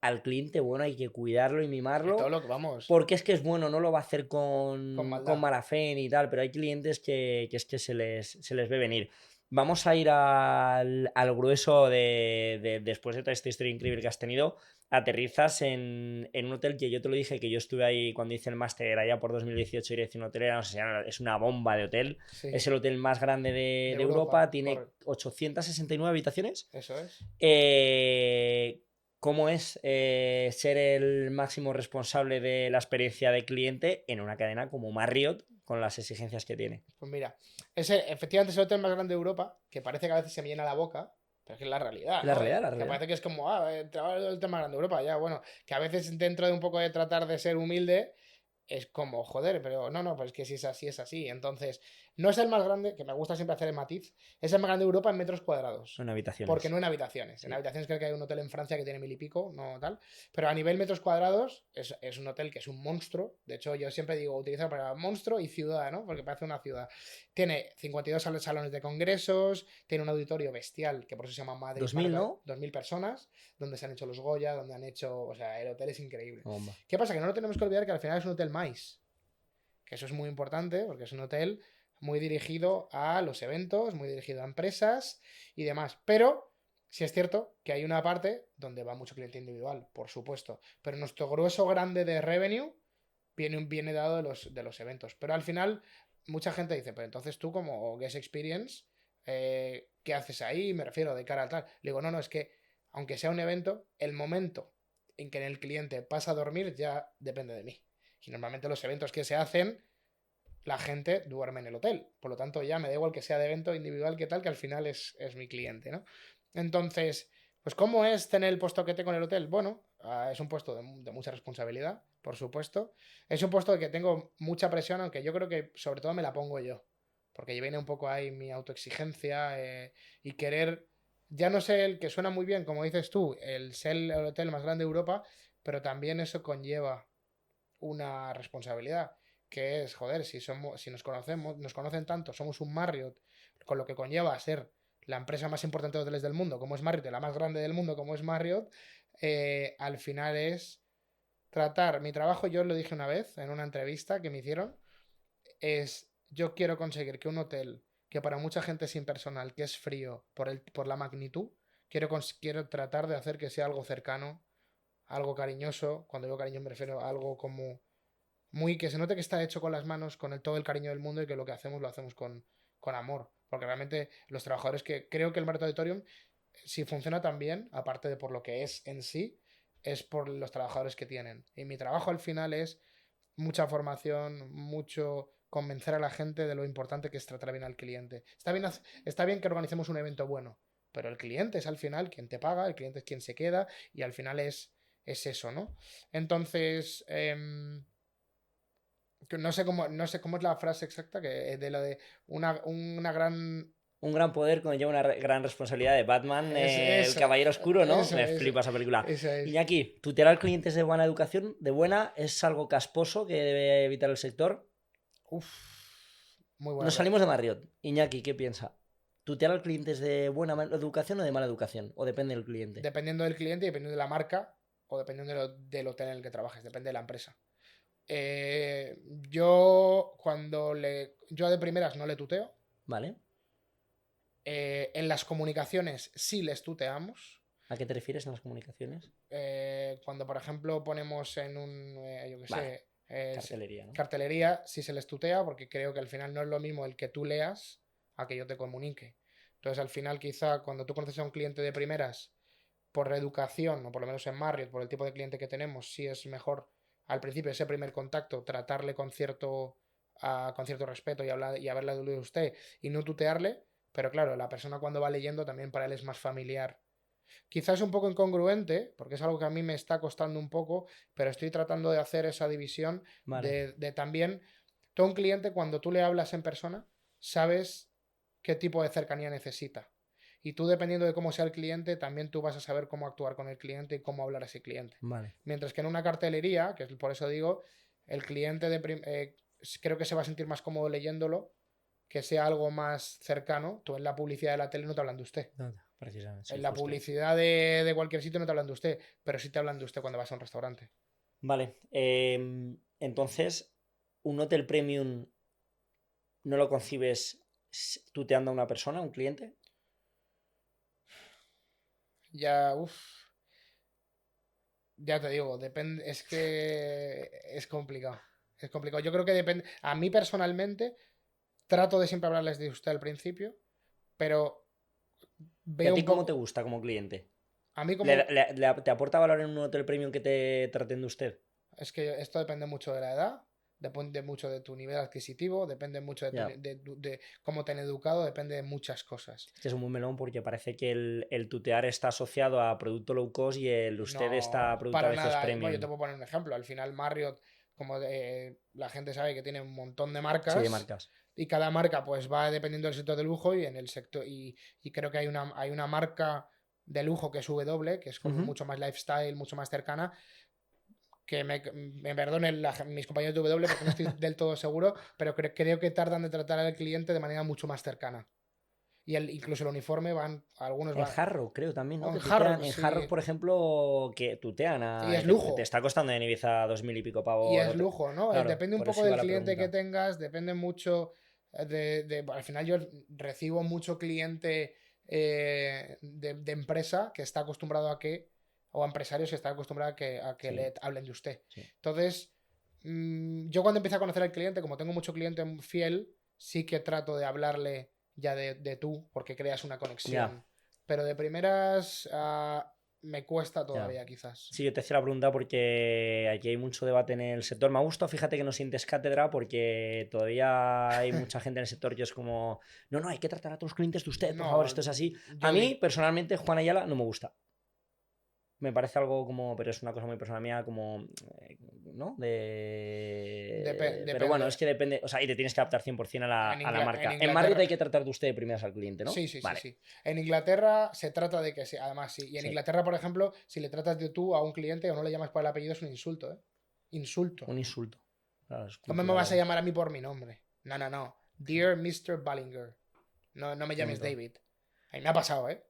al cliente, bueno, hay que cuidarlo y Y todo mimarlo lo que vamos, porque es que es bueno, no lo va a hacer con con maldad. mala fe ni tal, pero hay clientes que es que se les ve venir. Vamos a ir al grueso después de toda esta historia increíble que has tenido. Aterrizas en un hotel que yo te lo dije, que yo estuve ahí cuando hice el máster allá por 2018, dirección hotelera, no sé, es una bomba de hotel. Es Sí, el hotel más grande de de Europa, Europa, tiene correcto. 869 habitaciones. Eso es. Eh, ¿Cómo es ser el máximo responsable de la experiencia de cliente en una cadena como Marriott con las exigencias que tiene? Pues mira, efectivamente es el hotel más grande de Europa, que parece que a veces se me llena la boca, pero es que es la realidad, Es la ¿no? realidad, la Que realidad. parece que es como, trabajo en el hotel más grande de Europa, ya, bueno, que a veces dentro de un poco de tratar de ser humilde, es como, joder, pero no, no, pues es que si es así, es así. Entonces, no es el más grande, que me gusta siempre hacer el matiz, es el más grande de Europa en metros cuadrados. En Porque habitaciones. no en habitaciones. En Sí. habitaciones creo que hay un hotel en Francia que tiene 1.000 y pico, no tal. Pero a nivel metros cuadrados es un hotel que es un monstruo. De hecho, yo siempre digo, utiliza para monstruo y ciudad, ¿no? Porque parece una ciudad. Tiene 52 salones de congresos, tiene un auditorio bestial, que por eso se llama Madrid 2000, para ¿no? 2.000 personas, donde se han hecho los Goya, donde han hecho... O sea, el hotel es increíble. Bomba. ¿Qué pasa? Que no lo tenemos que olvidar que al final es un hotel más. que eso es muy importante porque es un hotel muy dirigido a los eventos, muy dirigido a empresas y demás. Pero sí es cierto que hay una parte donde va mucho cliente individual, por supuesto. Pero nuestro grueso grande de revenue viene dado de los eventos. Pero al final, mucha gente dice, pero entonces tú como Guest Experience, ¿qué haces ahí? Me refiero de cara al tal. Le digo, no, no, es que aunque sea un evento, el momento en que el cliente pasa a dormir ya depende de mí. Y normalmente los eventos que se hacen, la gente duerme en el hotel. Por lo tanto, ya me da igual que sea de evento individual que tal, que al final es mi cliente, ¿no? Entonces, pues ¿cómo es tener el puesto que tengo en el hotel? Bueno, es un puesto de mucha responsabilidad, por supuesto. Es un puesto que tengo mucha presión, aunque yo creo que sobre todo me la pongo yo. Porque viene un poco ahí mi autoexigencia y querer, ya no sé, el que suena muy bien, como dices tú, el ser el hotel más grande de Europa, pero también eso conlleva una responsabilidad, que es, joder, si nos conocemos, nos conocen tanto, somos un Marriott, con lo que conlleva ser la empresa más importante de hoteles del mundo, como es Marriott, y la más grande del mundo, como es Marriott, al final es tratar, mi trabajo, yo lo dije una vez en una entrevista que me hicieron, es, yo quiero conseguir que un hotel que para mucha gente es impersonal, que es frío por la magnitud, quiero tratar de hacer que sea algo cercano, algo cariñoso. Cuando digo cariño me refiero a algo como muy que se note que está hecho con las manos, con todo el cariño del mundo y que lo que hacemos lo hacemos con amor. Porque realmente los trabajadores que creo que el Marriott Auditorium, si funciona tan bien, aparte de por lo que es en sí, es por los trabajadores que tienen. Y mi trabajo al final es mucha formación, mucho convencer a la gente de lo importante que es tratar bien al cliente. Está bien que organicemos un evento bueno, pero el cliente es al final quien te paga, el cliente es quien se queda y al final es eso, ¿no? Entonces, que no sé cómo es la frase exacta, que de lo de una gran. Un gran poder conlleva una gran responsabilidad de Batman, Es, el eso, caballero oscuro, ¿no? eso, Me eso, flipa esa película. eso es. Iñaki, tutear al cliente es de buena educación, de buena, es algo casposo que debe evitar el sector. Uf, muy buena Nos pregunta. salimos de Marriott. Iñaki, ¿qué piensa? ¿Tutear al cliente es de buena educación o de mala educación? ¿O depende del cliente? Dependiendo del cliente y dependiendo de la marca o dependiendo del hotel en el que trabajes, depende de la empresa. Yo yo de primeras no le tuteo. ¿Vale? En las comunicaciones sí les tuteamos. ¿A qué te refieres en las comunicaciones? Cuando, por ejemplo, ponemos en yo qué Vale, sé, cartelería, ¿no? cartelería, sí se les tutea, porque creo que al final no es lo mismo el que tú leas a que yo te comunique. Entonces, al final, quizá cuando tú conoces a un cliente de primeras, por reeducación, o por lo menos en Marriott, por el tipo de cliente que tenemos, sí es mejor al principio ese primer contacto, tratarle con cierto respeto y hablarle de usted y no tutearle, pero claro, la persona cuando va leyendo también para él es más familiar. Quizás un poco incongruente, porque es algo que a mí me está costando un poco, pero estoy tratando de hacer esa división Vale, de también, todo un cliente cuando tú le hablas en persona, sabes qué tipo de cercanía necesita. Y tú, dependiendo de cómo sea el cliente, también tú vas a saber cómo actuar con el cliente y cómo hablar a ese cliente. vale. Mientras que en una cartelería, que es por eso digo, el cliente creo que se va a sentir más cómodo leyéndolo, que sea algo más cercano. Tú en la publicidad de la tele no te hablan de usted. No, precisamente, sí, En la justo. publicidad de cualquier sitio no te hablan de usted, pero sí te hablan de usted cuando vas a un restaurante. Vale. Entonces, un hotel premium no lo concibes tuteando a una persona, a un cliente. Ya, uff, ya te digo, depende, es que es complicado. Es complicado. Yo creo que depende. A mí personalmente, trato de siempre hablarles de usted al principio, pero ¿Y a veo ti un cómo te poco. gusta como cliente? A mí ¿Le, como. te aporta valor en un hotel premium que te traten de usted? Es que esto depende mucho de la edad, depende mucho de tu nivel adquisitivo, depende mucho Ya. de cómo te han educado, depende de muchas cosas. Es que es un buen melón porque parece que el tutear está asociado a producto low cost y el usted está a No, producto a para veces nada. Bueno, yo te premium. puedo poner un ejemplo. Al final, Marriott, como la gente sabe que tiene un montón de Sí, de marcas marcas. y cada marca pues va dependiendo del sector de lujo y en el sector y creo que hay una marca de lujo que es W, que es como Ujú. mucho más lifestyle, mucho más cercana, que me perdonen mis compañeros de W porque no estoy del todo seguro, pero creo que tardan de tratar al cliente de manera mucho más cercana. Incluso el uniforme algunos En van... Harrow, creo también, ¿no? En Que Harrow, en sí. Harrow, por ejemplo, que tutean Y es lujo. Te está costando en Ibiza 2000 y pico Y pavos. es lujo, ¿no? Claro, Depende un por poco eso iba del la cliente que pregunta. tengas, depende mucho al final yo recibo mucho cliente de empresa que está acostumbrado o a empresarios que están acostumbrados a que Sí. le hablen de usted. Sí. Entonces, yo cuando empiezo a conocer al cliente, como tengo mucho cliente fiel, sí que trato de hablarle ya de tú, porque creas una conexión. Ya. Pero de primeras me cuesta Ya. todavía, quizás. Sí, yo te hacía la pregunta porque aquí hay mucho debate en el sector. Me ha gustado, fíjate que no sientes cátedra porque todavía hay mucha gente en el sector que es como, no, hay que tratar a todos los clientes de usted, por No, favor, esto es así. A mí, personalmente, Juan Ayala no me gusta. Me parece algo como, pero es una cosa muy personal mía, como, ¿no? Pero bueno, depende. es que depende, o sea, y te tienes que adaptar 100% a la marca. En Marriott hay que tratar de usted de primeras al cliente, ¿no? Sí, sí, vale. sí. En Inglaterra se trata de que sí, además sí. Y en Inglaterra, por ejemplo, si le tratas de tú a un cliente o no le llamas por el apellido es un insulto, ¿eh? Insulto. Un insulto. Claro, ¿Cómo me vas a llamar a mí por mi nombre? No. Dear Mr. Ballinger. No me llames David. A mí me ha pasado, ¿eh?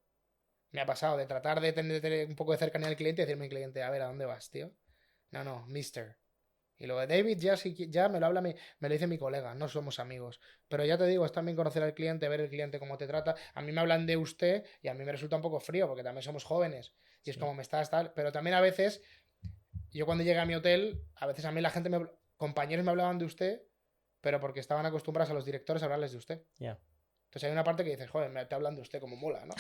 Me ha pasado de tratar de tener un poco de cercanía al cliente y decirme al cliente, a ver, ¿a dónde vas, tío? No, Mr. Y luego David ya me lo habla, me lo dice mi colega, no somos amigos. Pero ya te digo, es también conocer al cliente, ver el cliente cómo te trata. A mí me hablan de usted y a mí me resulta un poco frío porque también somos jóvenes. Y es como me estás tal. Pero también a veces, yo cuando llegué a mi hotel, a veces a mí la gente, compañeros me hablaban de usted, pero porque estaban acostumbrados a los directores a hablarles de usted. Ya. Entonces hay una parte que dices, joder, te hablan de usted como mola, ¿no?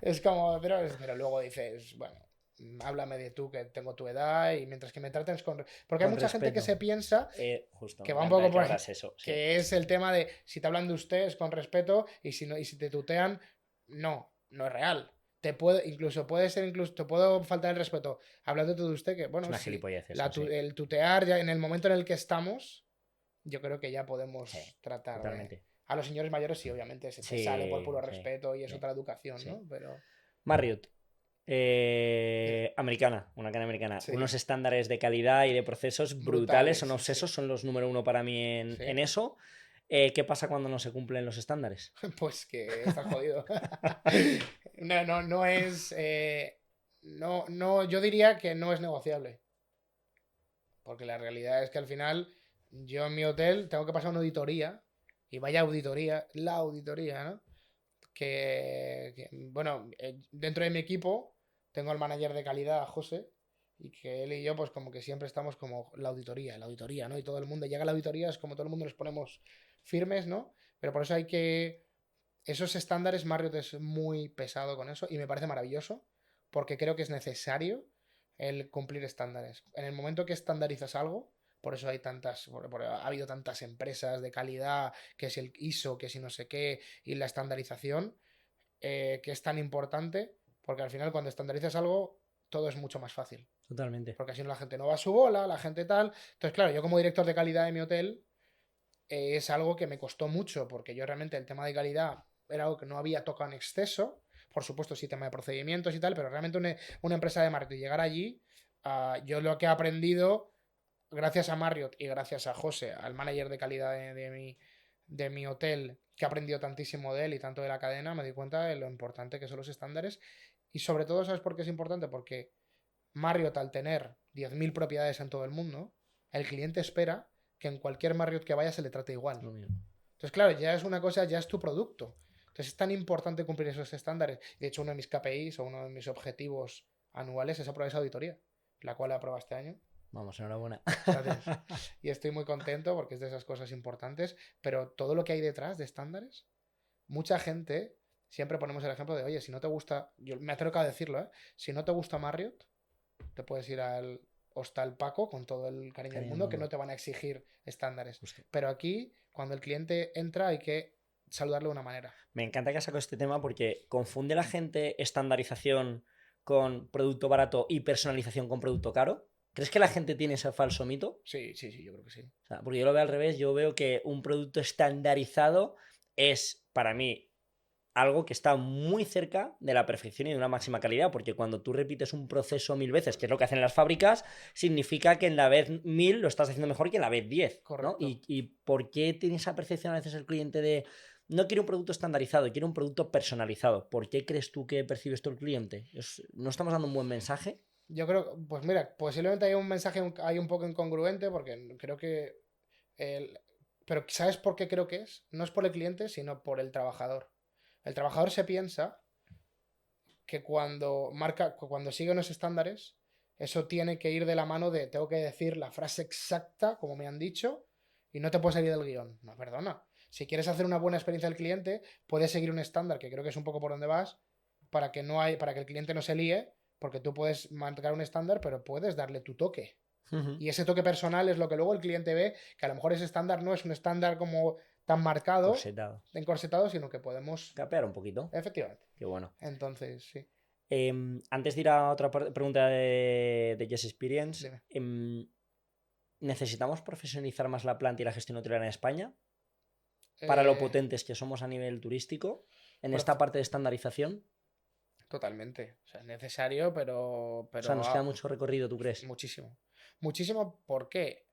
Es como, pero luego dices, bueno, háblame de tú, que tengo tu edad, y mientras que me trates con... Porque hay mucha respeto. gente que se piensa justo, que va un poco por eso, sí. que es el tema de si te hablan de usted es con respeto y si no, y si te tutean, no es real. Te puede te puedo faltar el respeto hablando de usted, que bueno, es una sí, gilipollez eso, sí. el tutear ya en el momento en el que estamos, yo creo que ya podemos tratar totalmente. de... A los señores mayores sí, obviamente, se te sale por puro respeto y es otra educación, ¿no? Pero... Marriott. Americana, una cadena americana. Sí. Unos estándares de calidad y de procesos brutales, son obsesos, son los número uno para mí en eso. ¿Qué pasa cuando no se cumplen los estándares? Pues que estás jodido. No es... yo diría que no es negociable. Porque la realidad es que al final yo en mi hotel tengo que pasar una auditoría. Y vaya auditoría, la auditoría, ¿no? Bueno, dentro de mi equipo tengo al manager de calidad, José, y que él y yo pues como que siempre estamos como la auditoría, ¿no? Y todo el mundo llega a la auditoría, es como todo el mundo nos ponemos firmes, ¿no? Pero por eso hay que... Esos estándares, Marriott es muy pesado con eso y me parece maravilloso porque creo que es necesario el cumplir estándares. En el momento que estandarizas algo, por eso hay ha habido tantas empresas de calidad, que es el ISO, que si no sé qué, y la estandarización, que es tan importante, porque al final cuando estandarizas algo, todo es mucho más fácil. Totalmente. Porque así la gente no va a su bola, la gente tal. Entonces, claro, yo como director de calidad de mi hotel, es algo que me costó mucho, porque yo realmente el tema de calidad era algo que no había tocado en exceso. Por supuesto, sí, tema de procedimientos y tal, pero realmente una empresa de marketing, llegar allí, yo lo que he aprendido, gracias a Marriott y gracias a José, al manager de calidad de mi hotel, que he aprendido tantísimo de él y tanto de la cadena, me di cuenta de lo importante que son los estándares. Y sobre todo, ¿sabes por qué es importante? Porque Marriott, al tener 10.000 propiedades en todo el mundo, el cliente espera que en cualquier Marriott que vaya se le trate igual. Entonces, claro, ya es una cosa, ya es tu producto. Entonces es tan importante cumplir esos estándares. De hecho, uno de mis KPIs o uno de mis objetivos anuales es aprobar esa auditoría, la cual he aprobado este año. Vamos, enhorabuena. Gracias. Y estoy muy contento porque es de esas cosas importantes, pero todo lo que hay detrás de estándares, mucha gente, siempre ponemos el ejemplo de, oye, si no te gusta, yo me atrevo a decirlo, ¿eh? Si no te gusta Marriott, te puedes ir al Hostal Paco con todo el cariño del mundo, que no te van a exigir estándares. Justo. Pero aquí, cuando el cliente entra, hay que saludarle de una manera. Me encanta que has sacado este tema porque confunde la gente estandarización con producto barato y personalización con producto caro. ¿Crees que la gente tiene ese falso mito? Sí, yo creo que sí. O sea, porque yo lo veo al revés, yo veo que un producto estandarizado es, para mí, algo que está muy cerca de la perfección y de una máxima calidad, porque cuando tú repites un proceso 1000 veces, que es lo que hacen las fábricas, significa que en la vez 1000 lo estás haciendo mejor que en la vez 10. Correcto. ¿No? ¿Y por qué tiene esa percepción a veces el cliente de no quiero un producto estandarizado, quiero un producto personalizado. ¿Por qué crees tú que percibe esto el cliente? ¿No estamos dando un buen mensaje? Yo creo, pues mira, posiblemente hay un mensaje hay un poco incongruente porque creo que el... Pero ¿sabes por qué creo que es? No es por el cliente, sino por el trabajador. El trabajador se piensa que cuando sigue unos estándares, eso tiene que ir de la mano de tengo que decir la frase exacta, como me han dicho, y no te puedes salir del guión. No, perdona. Si quieres hacer una buena experiencia del cliente, puedes seguir un estándar, que creo que es un poco por donde vas, para que el cliente no se líe, porque tú puedes marcar un estándar, pero puedes darle tu toque. Ujú. Y ese toque personal es lo que luego el cliente ve, que a lo mejor ese estándar no es un estándar como tan marcado, Corsetado. encorsetado, sino que podemos. Capear un poquito. Efectivamente. Qué bueno. Entonces, sí. Antes de ir a otra pregunta de Yes Experience, Dime. ¿necesitamos profesionalizar más la planta y la gestión hotelera en España? Para lo Eh, potentes que somos a nivel turístico, en esta prof- parte de estandarización. Totalmente. O sea, es necesario, O sea, nos queda mucho recorrido, ¿tú crees? muchísimo. Muchísimo, ¿por qué?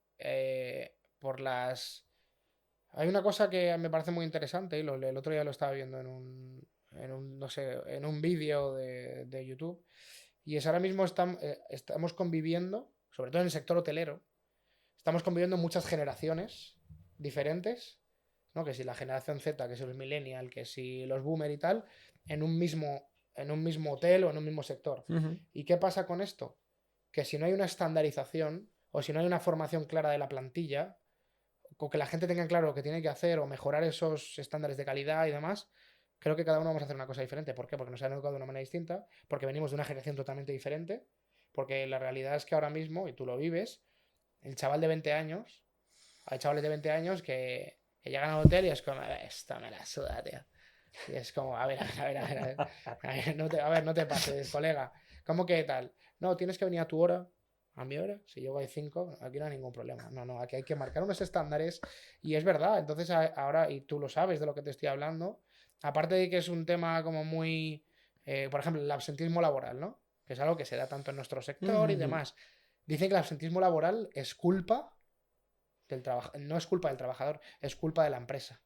Por las... Hay una cosa que me parece muy interesante y el otro día lo estaba viendo no sé, en un vídeo de YouTube. Y es ahora mismo estamos conviviendo, sobre todo en el sector hotelero, estamos conviviendo muchas generaciones diferentes, ¿no? Que si la generación Z, que si los millennial, que si los boomer y tal, en un mismo hotel o en un mismo sector. Ujú. ¿Y qué pasa con esto? Que si no hay una estandarización o si no hay una formación clara de la plantilla, o que la gente tenga claro lo que tiene que hacer o mejorar esos estándares de calidad y demás, creo que cada uno vamos a hacer una cosa diferente. ¿Por qué? Porque nos han educado de una manera distinta, porque venimos de una generación totalmente diferente, porque la realidad es que ahora mismo, y tú lo vives, el chaval de 20 años, hay chavales de 20 años que llegan al hotel y es como, a ver, esto me la suda, tío. Y es como, a ver, a ver, a ver, a ver, no te pases, colega. ¿Cómo que tal? No, tienes que venir a tu hora, a mi hora. Si llego a 5, aquí no hay ningún problema. No, no, aquí hay que marcar unos estándares y es verdad. Entonces, ahora, y tú lo sabes de lo que te estoy hablando, aparte de que es un tema como muy, por ejemplo, el absentismo laboral, ¿no? Que es algo que se da tanto en nuestro sector y Ujú. demás. Dicen que el absentismo laboral es culpa del trabajador, no es culpa del trabajador, es culpa de la empresa.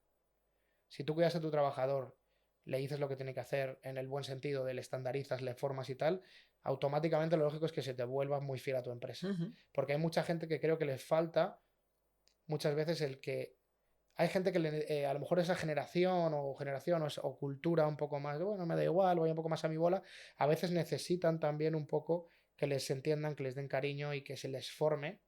Si tú cuidas a tu trabajador, le dices lo que tiene que hacer en el buen sentido, le estandarizas, le formas y tal, automáticamente lo lógico es que se te vuelva muy fiel a tu empresa. Ujú. Porque hay mucha gente que creo que les falta muchas veces el que... Hay gente que a lo mejor esa generación o cultura un poco más, bueno, me da igual, voy un poco más a mi bola, a veces necesitan también un poco que les entiendan, que les den cariño y que se les forme,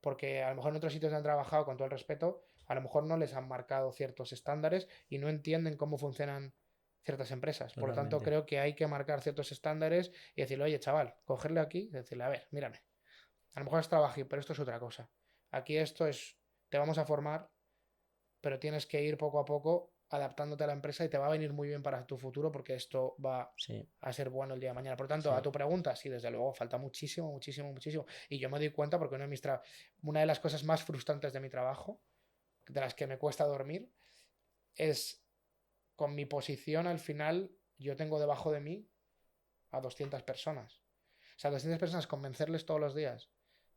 porque a lo mejor en otros sitios han trabajado con todo el respeto, a lo mejor no les han marcado ciertos estándares y no entienden cómo funcionan ciertas empresas. Por lo tanto, Totalmente. creo que hay que marcar ciertos estándares y decirle, oye, chaval, cogerle aquí y decirle, a ver, mírame, a lo mejor has trabajado, pero esto es otra cosa. Aquí esto es, te vamos a formar, pero tienes que ir poco a poco adaptándote a la empresa y te va a venir muy bien para tu futuro porque esto va Sí, a ser bueno el día de mañana. Por tanto, a sí. tu pregunta, sí, desde luego, falta muchísimo, muchísimo, muchísimo. Y yo me doy cuenta porque una de las cosas más frustrantes de mi trabajo, de las que me cuesta dormir, es con mi posición al final, yo tengo debajo de mí a 200 personas. O sea, 200 personas, convencerles todos los días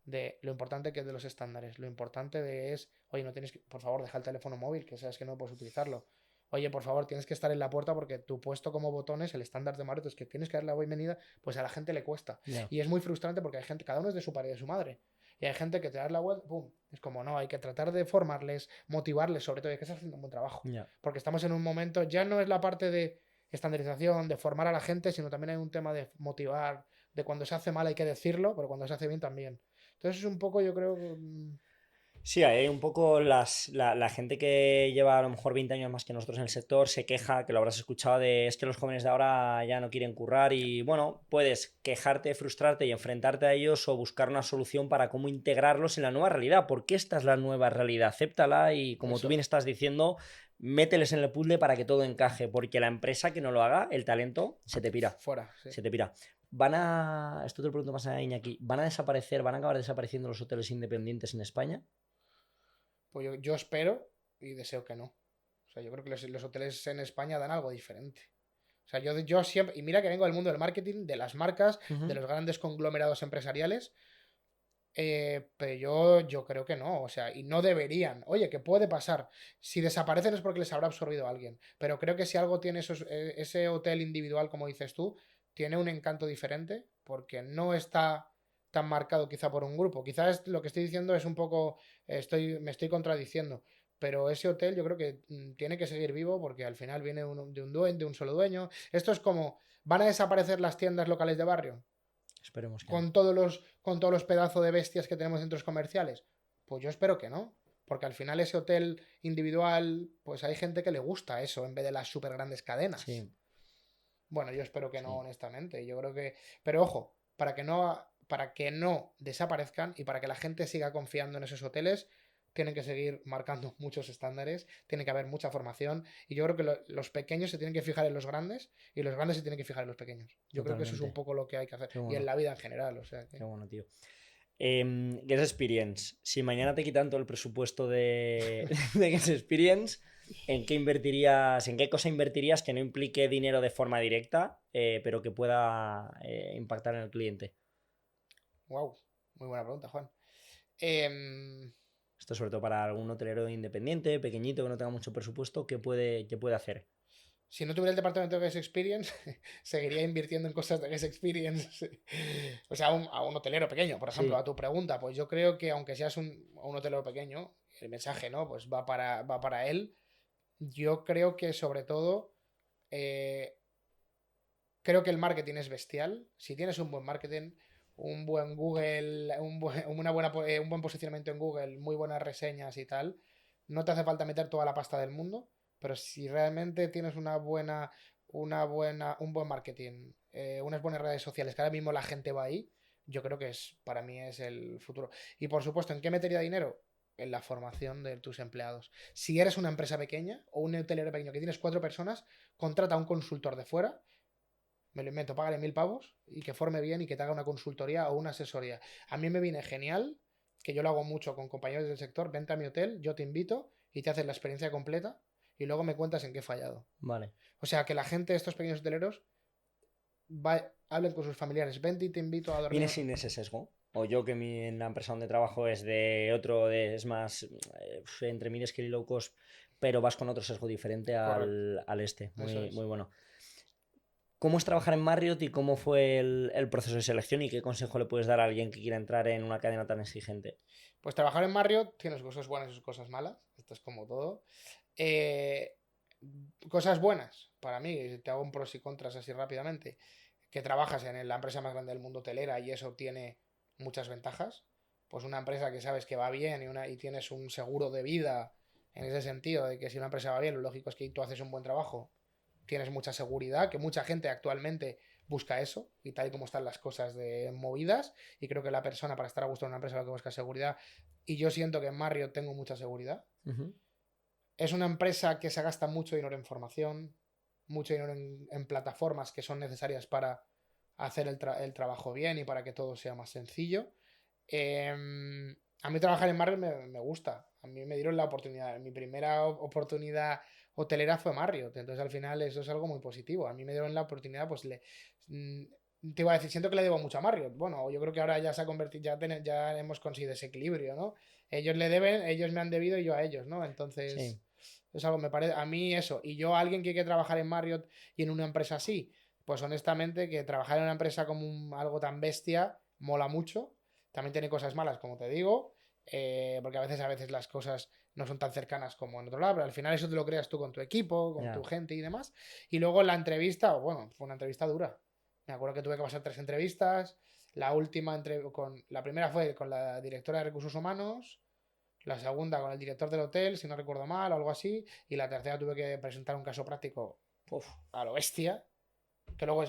de lo importante que es de los estándares, lo importante de es, oye, no tienes que, por favor, deja el teléfono móvil, que sabes que no puedes utilizarlo. Oye, por favor, tienes que estar en la puerta porque tu puesto como botones, el estándar de Maroto es que tienes que darle la bienvenida, pues a la gente le cuesta. Ya. Y es muy frustrante porque hay gente, cada uno es de su padre y de su madre. Y hay gente que te da la vuelta, ¡pum! Es como, no, hay que tratar de formarles, motivarles, sobre todo, y que estás haciendo un buen trabajo. Ya. Porque estamos en un momento, ya no es la parte de estandarización, de formar a la gente, sino también hay un tema de motivar, de cuando se hace mal hay que decirlo, pero cuando se hace bien también. Entonces es un poco, yo creo, Sí, hay un poco la gente que lleva a lo mejor 20 años más que nosotros en el sector se queja, que lo habrás escuchado, de es que los jóvenes de ahora ya no quieren currar y bueno, puedes quejarte, frustrarte y enfrentarte a ellos o buscar una solución para cómo integrarlos en la nueva realidad, porque esta es la nueva realidad, acéptala y como tú bien eso, estás diciendo, mételes en el puzzle para que todo encaje, porque la empresa que no lo haga, el talento, se te pira, fuera, sí. se te pira. Esto te lo pregunto más a Iñaki, ¿van a desaparecer, van a acabar desapareciendo los hoteles independientes en España? Pues yo espero y deseo que no. O sea, yo creo que los hoteles en España dan algo diferente. O sea, yo siempre, y mira que vengo del mundo del marketing, de las marcas, de Ujú. los grandes conglomerados empresariales, Pero yo creo que no, o sea, y no deberían. Oye, ¿qué puede pasar? Si desaparecen es porque les habrá absorbido alguien, pero creo que si algo tiene ese hotel individual, como dices tú, tiene un encanto diferente porque no está tan marcado quizá por un grupo. Quizás lo que estoy diciendo es un poco, me estoy contradiciendo, pero ese hotel yo creo que tiene que seguir vivo porque al final viene de un dueño, de un solo dueño. Esto es como, ¿van a desaparecer las tiendas locales de barrio? Esperemos que no. Con todos los pedazos de bestias que tenemos en centros comerciales? Pues yo espero que no. Porque al final ese hotel individual, pues hay gente que le gusta eso en vez de las súper grandes cadenas. Sí, Bueno, yo espero que no, sí, honestamente. Yo creo que. Pero ojo, para que no desaparezcan y para que la gente siga confiando en esos hoteles, tienen que seguir marcando muchos estándares, tiene que haber mucha formación. Y yo creo que los pequeños se tienen que fijar en los grandes y los grandes se tienen que fijar en los pequeños. Yo creo que eso es un totalmente. poco lo que hay que hacer. Qué Y en bueno, la vida en general, o sea qué que. bueno, tío. Guest Experience. Si mañana te quitan todo el presupuesto de Guest Experience, ¿en qué invertirías, en qué cosa invertirías que no implique dinero de forma directa, pero que pueda impactar en el cliente? Wow, muy buena pregunta, Juan. Em, Esto sobre todo para algún hotelero independiente, pequeñito, que no tenga mucho presupuesto, ¿qué puede hacer? si no tuviera el departamento de Guest Experience, seguiría invirtiendo en cosas de Guest Experience. O sea, a un hotelero pequeño, por ejemplo, a Sí, tu pregunta, pues yo creo que aunque seas un hotelero pequeño, el mensaje, ¿no? Pues va para él. Yo creo que sobre todo, eh, creo que el marketing es bestial. Si tienes un buen marketing, un buen Google, un buen posicionamiento en Google, muy buenas reseñas y tal, no te hace falta meter toda la pasta del mundo, pero si realmente tienes un buen marketing, unas buenas redes sociales, que ahora mismo la gente va ahí, yo creo que para mí es el futuro. Y por supuesto, ¿en qué metería dinero? En la formación de tus empleados. Si eres una empresa pequeña o un hotelero pequeño que tienes 4 personas, contrata a un consultor de fuera, me lo invento, págale 1.000 pavos y que forme bien y que te haga una consultoría o una asesoría. A mí me viene genial, que yo lo hago mucho con compañeros del sector, vente a mi hotel, yo te invito y te haces la experiencia completa y luego me cuentas en qué he fallado. vale. O sea, que la gente de estos pequeños hoteleros hablen con sus familiares, vente y te invito a ¿Viene dormir. sin ese sesgo? O yo que en la empresa donde trabajo es de otro, es más entre mid scale y low cost, pero vas con otro sesgo diferente Correcto, al este. eso Muy, muy es. bueno. ¿Cómo es trabajar en Marriott y cómo fue el proceso de selección y qué consejo le puedes dar a alguien que quiera entrar en una cadena tan exigente? Pues trabajar en Marriott tiene sus cosas buenas y sus cosas malas, esto es como todo. Eh, Cosas buenas, para mí, te hago un pros y contras así rápidamente, que trabajas en la empresa más grande del mundo hotelera y eso tiene muchas ventajas. Pues una empresa que sabes que va bien y tienes un seguro de vida en ese sentido, de que si una empresa va bien, lo lógico es que tú haces un buen trabajo, tienes mucha seguridad, que mucha gente actualmente busca eso, y tal y como están las cosas de movidas, y creo que la persona para estar a gusto en una empresa lo que busca es seguridad, y yo siento que en Marriott tengo mucha seguridad. Ujú. Es una empresa que se gasta mucho dinero en formación, mucho dinero en plataformas que son necesarias para hacer el trabajo bien y para que todo sea más sencillo. A mí trabajar en Marriott me gusta. A mí me dieron la oportunidad. Mi primera oportunidad hotelera fue Marriott. Entonces al final eso es algo muy positivo. A mí me dieron la oportunidad, pues mm, te iba a decir, siento que le debo mucho a Marriott. Bueno, yo creo que ahora ya se ha convertido, ya hemos conseguido ese equilibrio, ¿no? Ellos le deben, ellos me han debido y yo a ellos, ¿no? Sí. Entonces, es algo, me parece, a mí eso. Y yo, alguien que quiere trabajar en Marriott y en una empresa así, pues honestamente, que trabajar en una empresa como algo tan bestia mola mucho. También tiene cosas malas, como te digo, porque a veces las cosas no son tan cercanas como en otro lado, pero al final eso te lo creas tú con tu equipo, con tu Ya. gente y demás. Y luego la entrevista, bueno, fue una entrevista dura. Me acuerdo que tuve que pasar 3 entrevistas. La primera fue con la directora de recursos humanos, la segunda con el director del hotel, si no recuerdo mal, o algo así, y la tercera tuve que presentar un caso práctico Uf, a lo bestia, que luego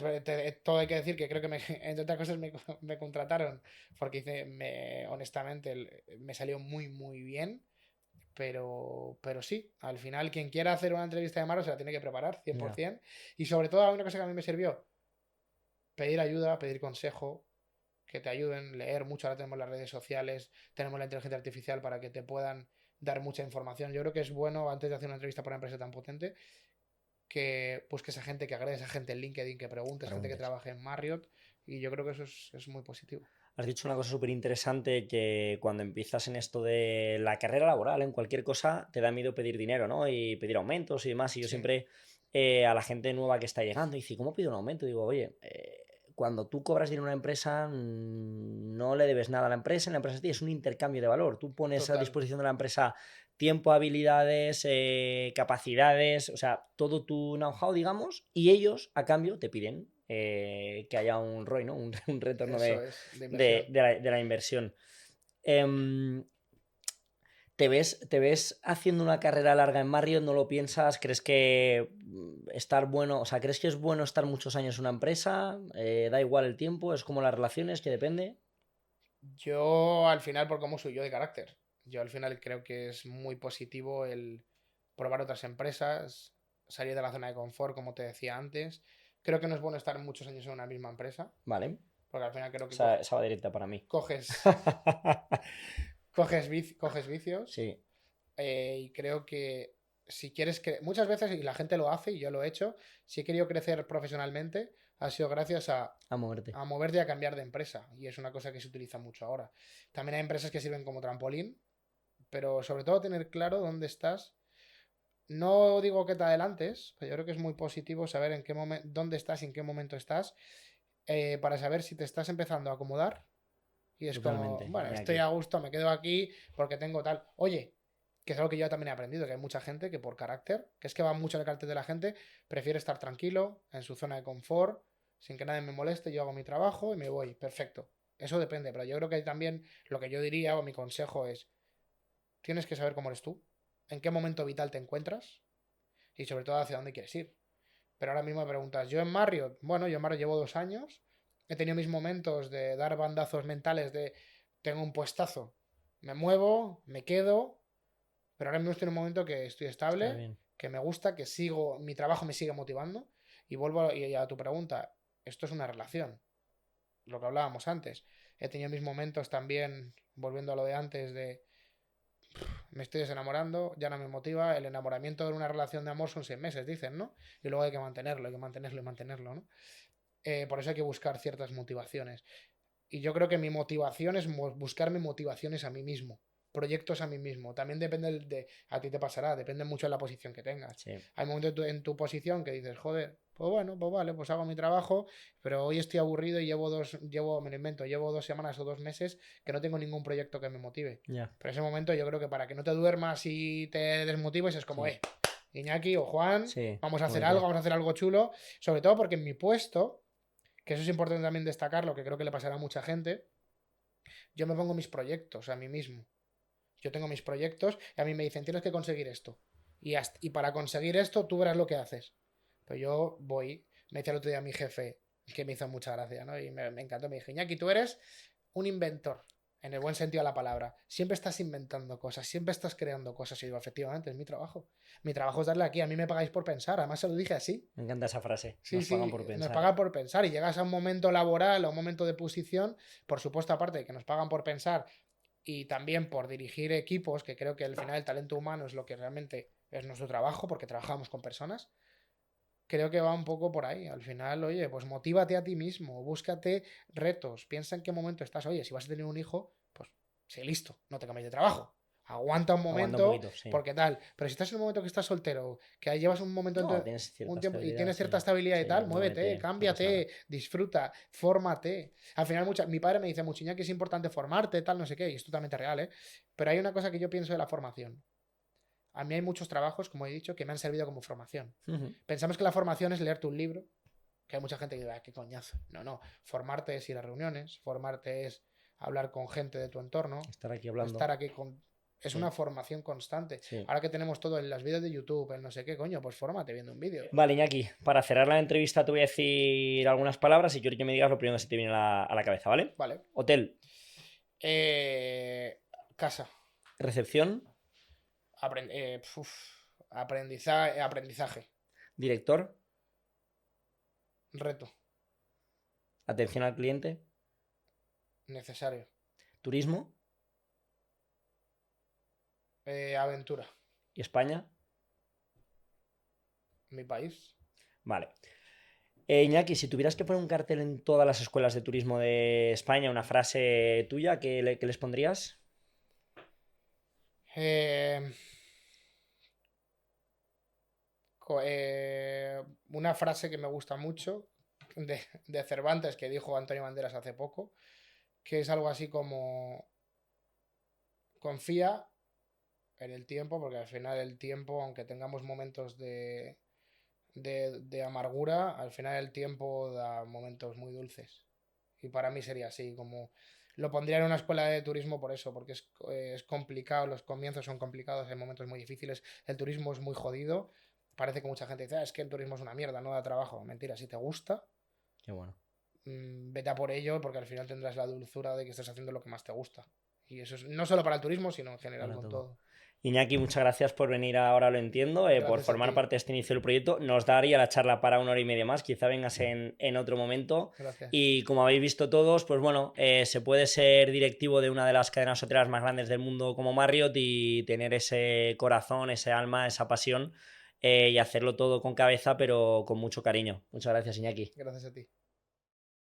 todo hay que decir que creo que entre otras cosas me contrataron porque honestamente me salió muy muy bien, pero sí, al final quien quiera hacer una entrevista de Maro se la tiene que preparar ya. 100%. Y sobre todo una cosa que a mí me sirvió, pedir ayuda, pedir consejo, que te ayuden, leer mucho. Ahora tenemos las redes sociales, tenemos la inteligencia artificial para que te puedan dar mucha información. Yo creo que es bueno antes de hacer una entrevista para una empresa tan potente que busques a gente, que agregues a gente en LinkedIn, que preguntes, gente que Preguntes. trabaje en Marriott, y yo creo que eso es muy positivo. Has dicho una cosa súper interesante, que cuando empiezas en esto de la carrera laboral, en cualquier cosa, te da miedo pedir dinero, ¿no? Y pedir aumentos y demás. Y yo Sí, siempre a la gente nueva que está llegando dice, ¿cómo pido un aumento? Digo, oye, cuando tú cobras dinero a una empresa, no le debes nada a la empresa a ti, es un intercambio de valor. Tú pones a total. disposición de la empresa tiempo, habilidades, capacidades, o sea, todo tu know-how, digamos, y ellos, a cambio, te piden que haya un ROI, ¿no? Un retorno Eso de, es, de de- inversión. de la, de la inversión. Em, ¿Te ves haciendo una carrera larga en Marriott? ¿No lo piensas? ¿Crees que estar bueno, o sea, crees que es bueno estar muchos años en una empresa? ¿Da igual el tiempo? ¿Es como las relaciones, que depende? Yo, al final, por cómo soy yo de carácter, yo al final creo que es muy positivo el probar otras empresas, salir de la zona de confort, como te decía antes. Creo que no es bueno estar muchos años en una misma empresa, Vale. porque al final creo que Esa va directa para mí. coges, coges vicios. Sí, Y creo que si quieres que muchas veces, y la gente lo hace, y yo lo he hecho, si he querido crecer profesionalmente, ha sido gracias a moverte. a moverte y a cambiar de empresa. Y es una cosa que se utiliza mucho ahora. También hay empresas que sirven como trampolín, pero sobre todo tener claro dónde estás. No digo que te adelantes, pero yo creo que es muy positivo saber en qué momento, dónde estás y en qué momento estás, para saber si te estás empezando a acomodar. Y es como, Totalmente, bueno, estoy Iñaki. a gusto, me quedo aquí porque tengo tal. Oye, que es algo que yo también he aprendido, que hay mucha gente que por carácter, que es que va mucho en el carácter de la gente, prefiere estar tranquilo, en su zona de confort, sin que nadie me moleste, yo hago mi trabajo y me voy, perfecto. Eso depende, pero yo creo que hay también lo que yo diría o mi consejo es, tienes que saber cómo eres tú, en qué momento vital te encuentras y sobre todo hacia dónde quieres ir. Pero ahora mismo me preguntas, ¿yo en Marriott? Bueno, yo en Marriott llevo 2 años, he tenido mis momentos de dar bandazos mentales de tengo un puestazo, me muevo, me quedo, pero ahora mismo estoy en un momento que estoy Está estable, bien. que me gusta, que sigo, mi trabajo me sigue motivando. Y vuelvo a tu pregunta, esto es una relación, lo que hablábamos antes. He tenido mis momentos también, volviendo a lo de antes, de me estoy desenamorando, ya no me motiva. El enamoramiento de una relación de amor son 6 meses, dicen, ¿no? Y luego hay que mantenerlo, hay que mantenerlo y mantenerlo, ¿no? Por eso hay que buscar ciertas motivaciones. Y yo creo que mi motivación es buscarme motivaciones a mí mismo, proyectos a mí mismo. También depende a ti te pasará, depende mucho de la posición que tengas. Sí. Hay momentos en tu posición que dices, joder, pues bueno, pues vale, pues hago mi trabajo, pero hoy estoy aburrido y me lo invento, llevo 2 semanas o 2 meses que no tengo ningún proyecto que me motive. Ya. Pero en ese momento yo creo que para que no te duermas y te desmotives es como, Sí. Iñaki o Juan, Sí. vamos a hacer algo, Muévete. vamos a hacer algo chulo, sobre todo porque en mi puesto, que eso es importante también destacarlo, que creo que le pasará a mucha gente, yo me pongo mis proyectos a mí mismo. Yo tengo mis proyectos y a mí me dicen, tienes que conseguir esto. Y para conseguir esto, tú verás lo que haces. Pero yo voy, me decía el otro día mi jefe, que me hizo mucha gracia, ¿no? Y me encantó, me dijo, Iñaki, tú eres un inventor, en el buen sentido de la palabra. Siempre estás inventando cosas, siempre estás creando cosas. Y digo, efectivamente, es mi trabajo. Mi trabajo es darle aquí, a mí me pagáis por pensar. Además se lo dije así. Me encanta esa frase. Sí, Nos pagan sí, por nos pensar. pagan por pensar y llegas a un momento laboral, a un momento de posición, por supuesto, aparte de que nos pagan por pensar y también por dirigir equipos, que creo que al final el talento humano es lo que realmente es nuestro trabajo, porque trabajamos con personas, creo que va un poco por ahí. Al final, oye, pues motívate a ti mismo, búscate retos, piensa en qué momento estás. Oye, si vas a tener un hijo, pues sé listo, no te cambies de trabajo. Aguanta un Aguanta un momento, poquito, sí. porque tal. Pero si estás en un momento que estás soltero, que llevas un momento, No, tienes cierta un tiempo y estabilidad, tienes cierta sí. estabilidad y Sí, tal, muévete, muévete, no pasa cámbiate, nada. disfruta, fórmate. Al final, mi padre me dice mucho, que es importante formarte, tal, no sé qué, y es totalmente real, ¿eh? Pero hay una cosa que yo pienso de la formación. A mí hay muchos trabajos, como he dicho, que me han servido como formación. Ujú. Pensamos que la formación es leerte un libro, que hay mucha gente que dice, ah, qué coñazo. No, no. Formarte es ir a reuniones, formarte es hablar con gente de tu entorno, Estar aquí estar hablando. aquí con... Es una Sí, formación constante. sí. Ahora que tenemos todo en las vídeos de YouTube, en no sé qué, coño, pues fórmate viendo un vídeo. Vale, Iñaki, para cerrar la entrevista te voy a decir algunas palabras y quiero que me digas lo primero que se te viene a la cabeza, ¿vale? Vale. Hotel, Casa. recepción, Aprendizaje. director, Reto. atención al cliente, Necesario. turismo Aventura. y España. Mi país. Vale. Iñaki, si tuvieras que poner un cartel en todas las escuelas de turismo de España, una frase tuya, ¿qué les pondrías? Eh, una frase que me gusta mucho de Cervantes que dijo Antonio Banderas hace poco, que es algo así como confía en el tiempo, porque al final el tiempo, aunque tengamos momentos de amargura, al final el tiempo da momentos muy dulces. Y para mí sería así, como lo pondría en una escuela de turismo por eso, porque es complicado, los comienzos son complicados, hay momentos muy difíciles, el turismo es muy jodido. Parece que mucha gente dice, es que el turismo es una mierda, no da trabajo. Mentira, si te gusta, Qué bueno. vete a por ello, porque al final tendrás la dulzura de que estás haciendo lo que más te gusta. Y eso es no solo para el turismo, sino en general Para con todo. todo. Iñaki, muchas gracias por venir a Ahora Lo Entiendo, por Gracias a formar ti. parte de este inicio del proyecto. Nos daría la charla para 1 hora y media más, quizá vengas en otro momento. Gracias. Y como habéis visto todos, pues bueno, se puede ser directivo de una de las cadenas hoteleras más grandes del mundo como Marriott y tener ese corazón, ese alma, esa pasión y hacerlo todo con cabeza, pero con mucho cariño. Muchas gracias, Iñaki. Gracias a ti.